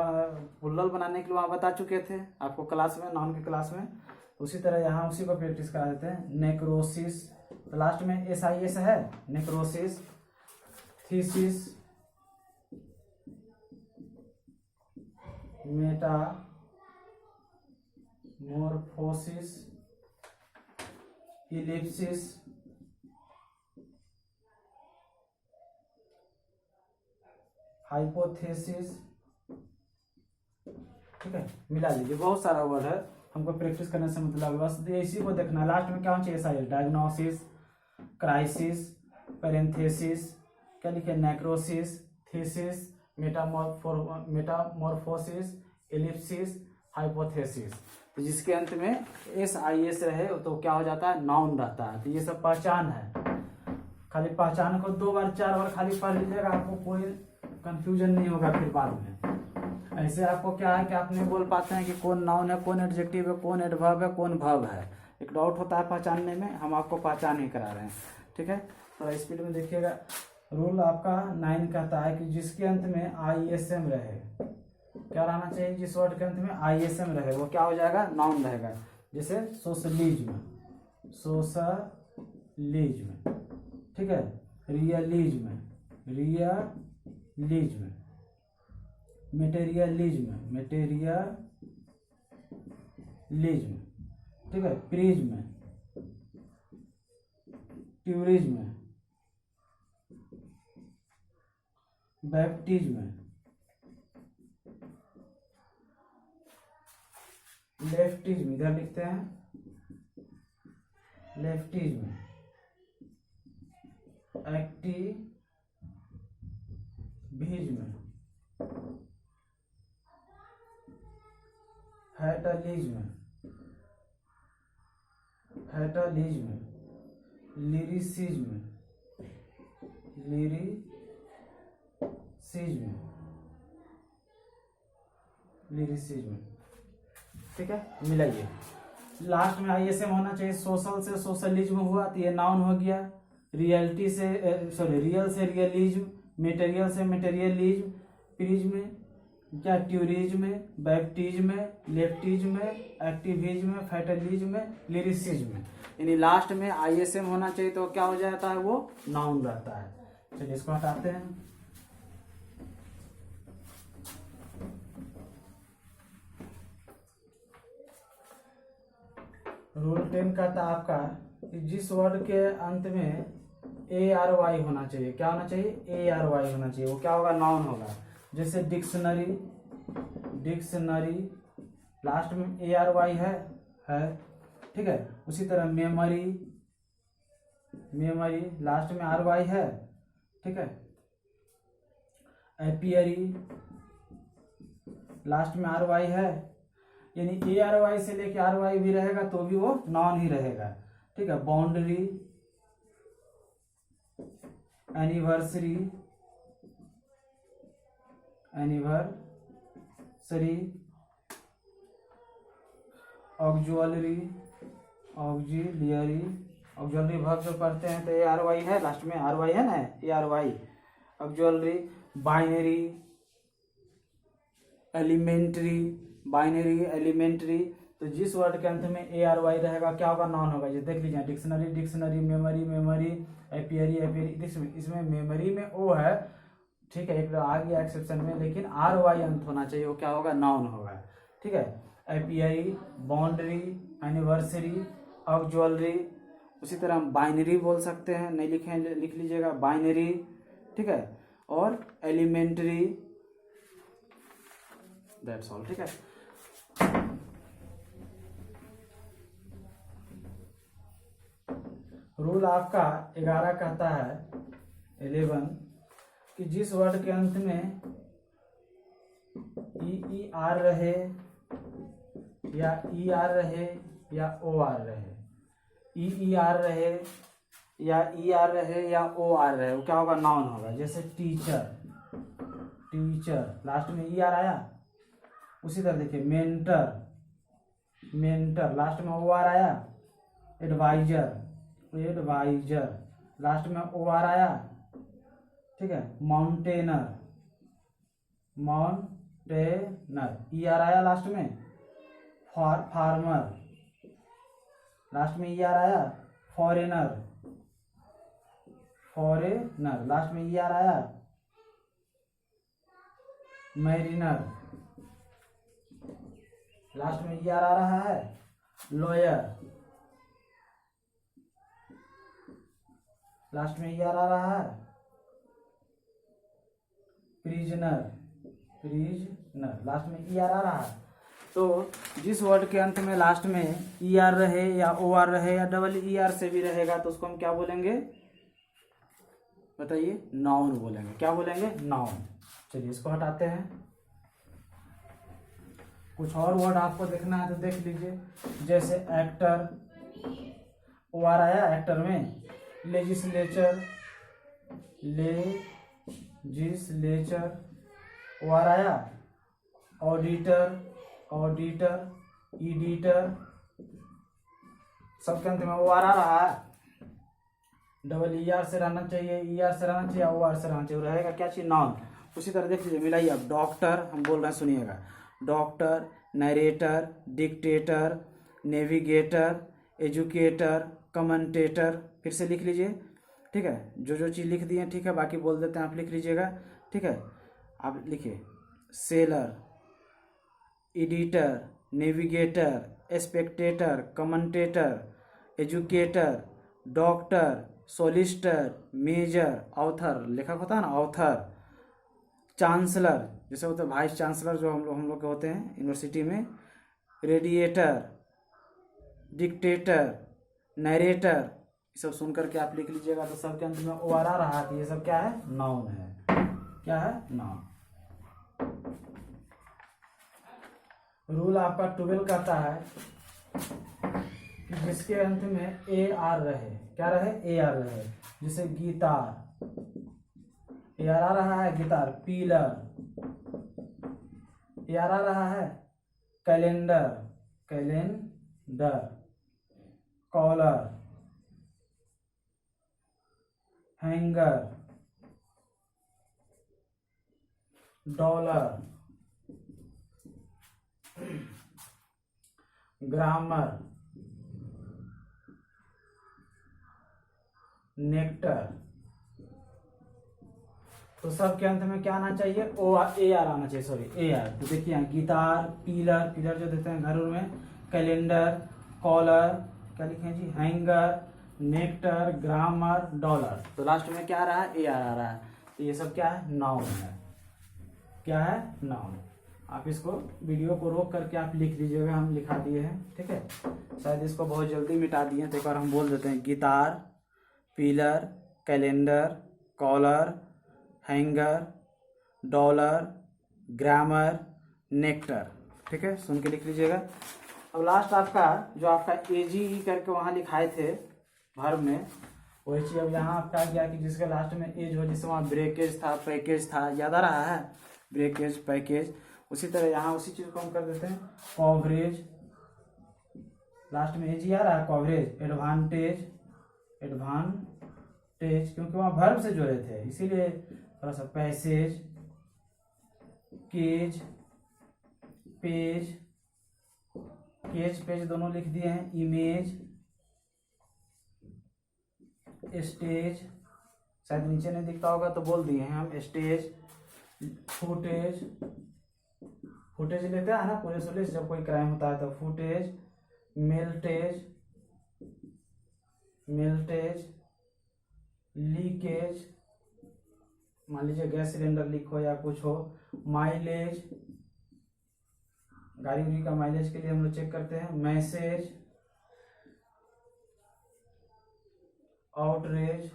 प्लुरल बनाने के लिए वहाँ बता चुके थे आपको क्लास में, नाउन की क्लास में। उसी तरह यहाँ उसी को प्रैक्टिस करा देते हैं। नेक्रोसिस, तो लास्ट में SIS है, necrosis, thesis, Metamorphosis, ellipsis, hypothesis. ठीक है, मिला लीजिए, बहुत सारा वर्ड है, हमको प्रैक्टिस करने से मतलब बस इसी को देखना है। लास्ट में क्या होना चाहिए? SIS, डायग्नोसिस, क्राइसिस, पैरेंथेसिस, क्या लिखे? Necrosis, thesis, Metamorphosis, Ellipsis, hypothesis. तो जिसके अंत में SIS रहे तो क्या हो जाता है? नाउन रहता है। तो ये सब पहचान है, खाली पहचान को 2 बार 4 बार खाली पढ़ लीजिएगा, आपको कोई कंफ्यूजन नहीं होगा फिर बाद में। ऐसे आपको क्या है कि आप नहीं बोल पाते हैं कि कौन नाउन है, कौन एडजेक्टिव है, कौन एडवर्ब है, कौन वर्ब है। एक डाउट होता है पहचानने में, हम आपको पहचान ही करा रहे हैं। ठीक है, थोड़ा स्पीड में देखिएगा। रूल आपका 9 कहता है कि जिसके अंत में ISM रहे, क्या रहना चाहिए? जिस वर्ड के अंत में ISM रहे वो क्या हो जाएगा? नाउन रहेगा। जैसे सोशलिज्म, सोशलिज्म, ठीक है, रियलिज्म, रियलिज्म, मटेरियलिज्म, मटेरियलिज्म, ठीक है, प्रिज्म, ट्यूरिज्म, बैप्टिज्म, लेफ्टिज्म, इधर लिखते हैं leftism, activism, fatalism, fatalism, lyricism, lyricism, lyricism. ठीक है, मिलाइए। लास्ट में ISM होना चाहिए। सोशल से सोशलिज्म हुआ तो ये नाउन हो गया। रियलिटी से रियल से रियलिज्म, मटेरियल से मटेरियलिज्म, प्रिज्म क्या? Tourism, baptism, leftism, activism, fatalism, lyricism. यानी लास्ट में ISM होना चाहिए तो क्या हो जाता है? वो नाउन रहता है। चलिए इसको हटाते हैं। रूल 10 कहता है आपका कि जिस वर्ड के अंत में ARY होना चाहिए, क्या होना चाहिए? ARY होना चाहिए, वो क्या होगा? नाउन होगा। जैसे डिक्शनरी, डिक्शनरी लास्ट में ARY है, ठीक है। उसी तरह मेमोरी, मेमोरी लास्ट में RY है, ठीक है। एपियरी लास्ट में RY है, यानी ARY से लेके RY भी रहेगा तो भी वो नॉन ही रहेगा, ठीक है। बाउंड्री, एनिवर्सरी, एनिवर्सरी, ऑक्जुअलरी, ऑक्जिलियरी, ऑक्जुअलरी वर्ब जो पढ़ते हैं तो ARY है, लास्ट में RY है ना, ARY। Auxiliary, binary, elementary, binary, elementary. तो जिस वर्ड के अंत में ARY रहेगा क्या होगा? नॉन होगा। ये देख लीजिए, dictionary, dictionary, memory, memory, apiary, apiary. इसमें मेमोरी में O है, ठीक है, एक आ गया एक्सेप्शन में, लेकिन RY अंत होना चाहिए, वो क्या होगा? नाउन होगा, ठीक है। Apiary, boundary, anniversary, auxiliary. उसी तरह हम बाइनरी बोल सकते हैं, नहीं लिखे लिख लीजिएगा, बाइनरी, ठीक है, और एलिमेंट्री, दैट्स ऑल, ठीक है। रूल आपका 11 कहता है, 11, कि जिस वर्ड के अंत में ER रहे या ER रहे या OR रहे, ER रहे या ER रहे या OR रहे, वो क्या होगा? नाउन होगा। जैसे टीचर, टीचर लास्ट में ER आया। उसी तरह देखिए, मेंटर, मेंटर लास्ट में OR आया। एडवाइजर, एडवाइजर लास्ट में OR आया, ठीक है। माउंटेनर, माउंटेनर ER आया लास्ट में। फार्मर, लास्ट में ई आर आया, फॉरेनर, फॉरेनर, लास्ट में ई आर आया, मैरिनर, लास्ट में ई आर आ रहा है, लॉयर, लास्ट में ई आर आ रहा है, प्रिजनर, प्रिजनर, लास्ट में ई आर आ रहा है। तो जिस वर्ड के अंत में लास्ट में ई आर रहे या ओ आर रहे या डबल ई आर से भी रहेगा तो उसको हम क्या बोलेंगे, बताइए, नाउन बोलेंगे। क्या बोलेंगे, नाउन। चलिए इसको हटाते हैं। कुछ और वर्ड आपको देखना है तो देख लीजिए, जैसे एक्टर, ओ आर आया एक्टर में, लेजिस्लेचर, लेजिस्लेचर, ओ आर आया, ऑडिटर, ऑडिटर, एडिटर, सबके अंत में ओ आर आ रहा है, डबल ई आर से रहना चाहिए, ई आर से रहना चाहिए, ओ आर से रहना चाहिए, रहेगा क्या चीज, नाउन। उसी तरह देख लीजिए, मिलाइए अब, डॉक्टर, हम बोल रहे हैं सुनिएगा, doctor, narrator, dictator, navigator, educator, commentator, फिर से लिख लीजिए, ठीक है, जो चीज़ लिख दिए ठीक है, बाकी बोल देते हैं, आप लिख लीजिएगा, ठीक है। आप लिखिए, sailor, editor, navigator, spectator, commentator, educator, doctor, solicitor, major, author, लेखक होता है ना, ऑथर, चांसलर, जैसे होते हैं वाइस चांसलर जो हम लोग के होते हैं यूनिवर्सिटी में, रेडिएटर, डिक्टेटर, नरेटर, ये सब सुन करके आप लिख लीजिएगा। तो सबके अंत में ओ आर आ रहा है तो ये सब क्या है, नाउन है। क्या है, नाउन। रूल आपका 12 कहता है कि जिसके अंत में ए आर रहे, क्या रहे, ए आर रहे, जैसे गिटार, ए आर आ रहा है, गिटार, पीलर, ए आर आ रहा है, calendar, calendar, collar, hanger, dollar, grammar, nectar. तो सबके अंत में क्या आना चाहिए, ओ ए आर आना चाहिए, सॉरी ए आर। तो देखिए यहाँ गिटार, पीलर, पीलर जो देते हैं घरों में, कैलेंडर, कॉलर, क्या लिखे हैं जी, हैंगर, नेक्टर, ग्रामर, डॉलर। तो लास्ट में क्या आ रहा है, ए आर आ रहा है। तो ये सब क्या है, नाउन है। क्या है, नाउन। आप इसको वीडियो को रोक करके आप लिख लीजिएगा, हम लिखा दिए हैं, ठीक है। शायद इसको बहुत जल्दी मिटा दिए तो एक बार हम बोल देते हैं, guitar, peeler, calendar, collar, hanger, dollar, grammar, nectar, ठीक है, सुन के लिख लीजिएगा। अब लास्ट आपका जो आपका एजी करके वहाँ लिखाए थे वर्ब में, वही चीज अब यहाँ आपका गया कि जिसके लास्ट में एज हो, जिससे वहाँ ब्रेकेज था, पैकेज था, याद आ रहा है, ब्रेकेज, पैकेज। उसी तरह यहाँ उसी चीज को हम कर देते हैं, कवरेज, लास्ट में एज ही आ रहा है, कवरेज, एडवांटेज, एडवांटेज, क्योंकि वहाँ वर्ब से जुड़े थे इसीलिए थोड़ा सा, passage, cage, page, cage page दोनों लिख दिए हैं, इमेज, स्टेज, शायद नीचे नहीं दिखता होगा तो बोल दिए हैं हम, स्टेज, फुटेज, फुटेज लेते हैं ना पुलिस वुलिस जब कोई क्राइम होता है तो, फुटेज, मिल्टेज, मिल्टेज, लीकेज, मान लीजिए गैस सिलेंडर लीक हो या कुछ हो, माइलेज, गाड़ी उड़ी का माइलेज के लिए हम लोग चेक करते हैं, मैसेज, आउटरेज,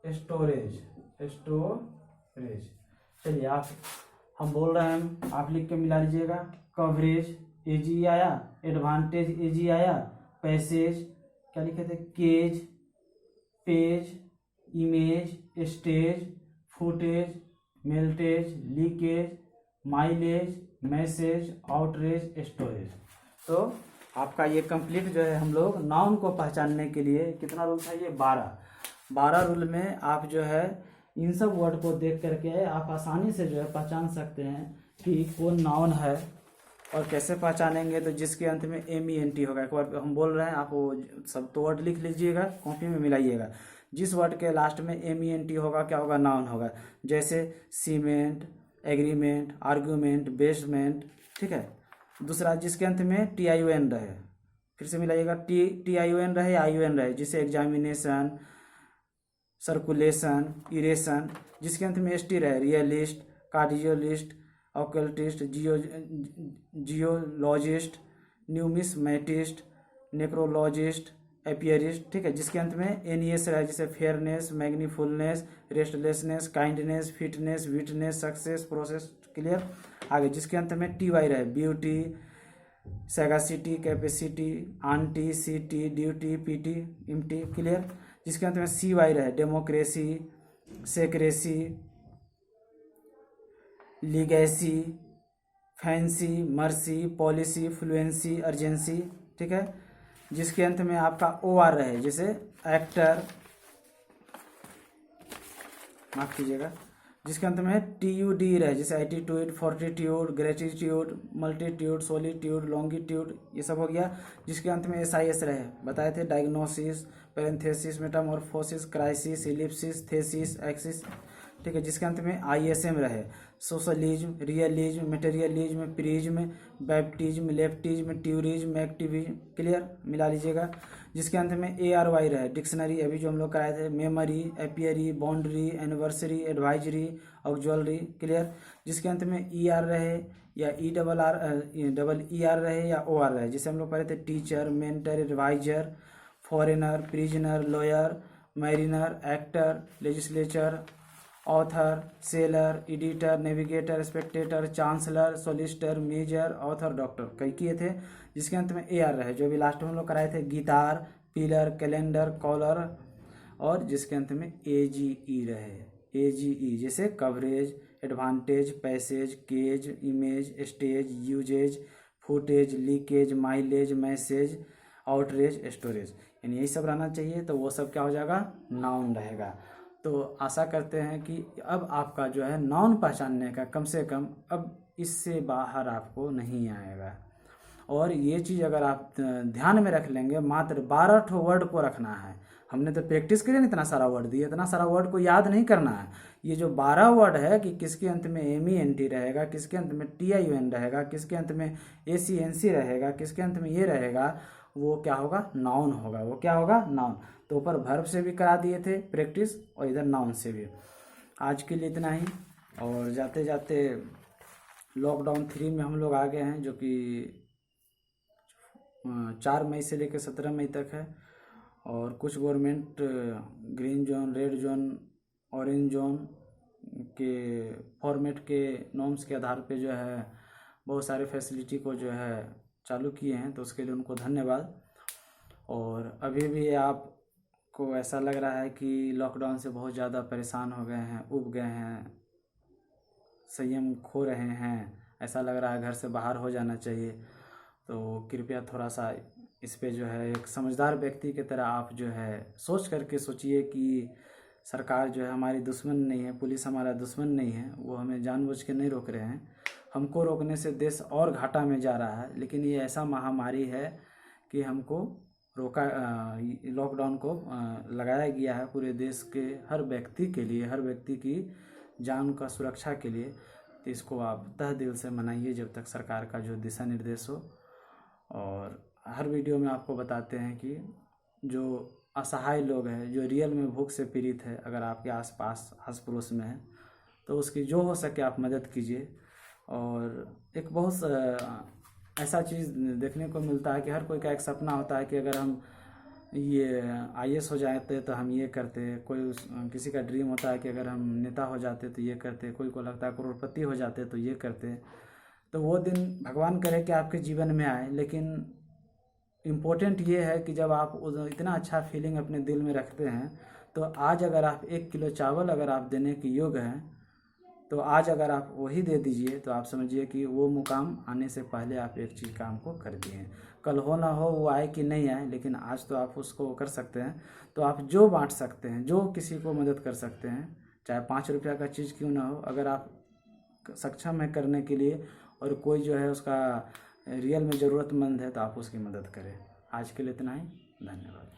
स्टोरेज, स्टोरेज। चलिए आप, हम बोल रहे हैं, आप लिख के मिला लीजिएगा, कवरेज एजी आया, एडवांटेज एजी आया, पैसेज क्या लिखे थे, cage, page, image, stage, footage, mileage, leakage, mileage, message, outrage, storage. तो आपका ये कंप्लीट जो है, हम लोग नाउन को पहचानने के लिए कितना रूल था, ये 12 रूल में आप जो है इन सब वर्ड को देख करके आप आसानी से जो है पहचान सकते हैं कि कौन नाउन है और कैसे पहचानेंगे, तो जिसके अंत में MENT होगा। एक बार हम बोल रहे हैं, आप वो सब तो वर्ड लिख लीजिएगा, कॉपी में मिलाइएगा। जिस वर्ड के लास्ट में MENT होगा क्या होगा, नाउन होगा। जैसे सीमेंट, एग्रीमेंट, आर्गूमेंट, बेसमेंट, ठीक है। दूसरा जिसके अंत में TION रहे, फिर से मिलाइएगा, TION रहे, ION रहे, जिसे एग्जामिनेशन, सर्कुलेशन, इरेशन। जिसके अंत में ST रहे, realist, cardiologist, occultist, geologist, numismatist, necrologist, apiarist, ठीक है। जिसके अंत में NES रहे, जैसे फेयरनेस, मैग्नीफुलनेस, restlessness, kindness, fitness, witness, success, process, clear. आगे जिसके अंत में TY रहे, beauty, sagacity, capacity, aunty, city, duty, PT, empty, clear. जिसके अंत में CY रहे, democracy, secrecy, legacy, fancy, mercy, policy, fluency, urgency, ठीक है। जिसके अंत में आपका OR रहे, जैसे एक्टर, माफ कीजिएगा। जिसके अंत में TUD रहे, जैसे attitude, fortitude, gratitude, multitude, solitude, longitude, ये सब हो गया। जिसके अंत में SIS रहे, बताए थे, diagnosis, parenthesis, Metamorphosis, crisis, ellipsis, thesis, axis, ठीक है। जिसके अंत में ISM रहे, socialism, realism, materialism, prism, baptism, leftism, tourism, activism, clear, मिला लीजिएगा। जिसके अंत में ARY रहे, डिक्शनरी, अभी जो हम लोग कराए थे, memory, apiary, boundary, anniversary, advisory, auxiliary, clear. जिसके अंत में ER रहे या ER रहे या OR रहे, जिसे हम लोग पढ़े थे, teacher, mentor, adviser, foreigner, prisoner, lawyer, mariner, actor, legislature, author, sailor, editor, navigator, spectator, chancellor, solicitor, major, author, doctor, कई किए थे। जिसके अंत में AR रहे, जो भी लास्ट में हम लोग कराए थे, गिटार, पिलर, कैलेंडर, कॉलर। और जिसके अंत में AGE रहे, AGE, जैसे coverage, advantage, passage, cage, image, stage, usage, footage, leakage, mileage, message, outrage, storage, यानी यही सब रहना चाहिए। तो वो सब क्या हो जाएगा, नाउन रहेगा। तो आशा करते हैं कि अब आपका जो है नाउन पहचानने का कम से कम अब इससे बाहर आपको नहीं आएगा। और ये चीज़ अगर आप ध्यान में रख लेंगे, मात्र 12 ठो वर्ड को रखना है। हमने तो प्रैक्टिस के लिए इतना सारा वर्ड दिया, इतना सारा वर्ड को याद नहीं करना है। ये जो 12 वर्ड है कि किसके अंत में MENT रहेगा, किसके अंत में TION रहेगा, किसके अंत में ACNC रहेगा, किसके अंत में ये रहेगा, वो क्या होगा, नाउन होगा। वो क्या होगा, नाउन। तो ऊपर वर्ब से भी करा दिए थे प्रैक्टिस और इधर नाउन से भी। आज के लिए इतना ही। और जाते जाते लॉकडाउन 3 में हम लोग आ गए हैं, जो कि 4 मई से लेकर 17 मई तक है। और कुछ government green zone, red zone, orange zone के फॉर्मेट के नॉर्म्स के आधार पे जो है बहुत सारे फैसिलिटी को जो है चालू किए हैं, तो उसके लिए उनको धन्यवाद। और अभी भी आपको ऐसा लग रहा है कि लॉकडाउन से बहुत ज़्यादा परेशान हो गए हैं, उब गए हैं, संयम खो रहे हैं, ऐसा लग रहा है घर से बाहर हो जाना चाहिए, तो कृपया थोड़ा सा इस पे जो है एक समझदार व्यक्ति की तरह आप जो है सोच करके सोचिए कि सरकार जो है हमारी दुश्मन नहीं है, पुलिस हमारा दुश्मन नहीं है, वो हमें जानबूझ के नहीं रोक रहे हैं। हमको रोकने से देश और घाटा में जा रहा है, लेकिन ये ऐसा महामारी है कि हमको रोका, लॉकडाउन को लगाया गया है पूरे देश के हर व्यक्ति के लिए, हर व्यक्ति की जान का सुरक्षा के लिए। तो इसको आप तह दिल से मनाइए जब तक सरकार का जो दिशा निर्देश हो। और हर वीडियो में आपको बताते हैं कि जो असहाय लोग हैं, जो रियल में भूख से पीड़ित है, अगर आपके आसपास आस पड़ोस में है तो उसकी जो हो सके आप मदद कीजिए। और एक बहुत ऐसा चीज़ देखने को मिलता है कि हर कोई का एक सपना होता है कि अगर हम ये IAS हो जाते तो हम ये करते, किसी का ड्रीम होता है कि अगर हम नेता हो जाते तो ये करते, कोई को लगता है करोड़पति हो जाते तो ये करते। तो वो दिन भगवान करे कि आपके जीवन में आए, लेकिन इम्पोर्टेंट ये है कि जब आप इतना अच्छा फीलिंग अपने दिल में रखते हैं, तो आज अगर आप 1 किलो चावल अगर आप देने के योग्य हैं, तो आज अगर आप वही दे दीजिए तो आप समझिए कि वो मुकाम आने से पहले आप एक चीज़ काम को कर दिए हैं। कल हो ना हो वो आए कि नहीं आए, लेकिन आज तो आप उसको कर सकते हैं। तो आप जो बांट सकते हैं, जो किसी को मदद कर सकते हैं, चाहे 5 रुपया का चीज़ क्यों ना हो, अगर आप सक्षम है करने के लिए और कोई जो है उसका रियल में ज़रूरतमंद है तो आप उसकी मदद करें। आज के लिए इतना ही, धन्यवाद।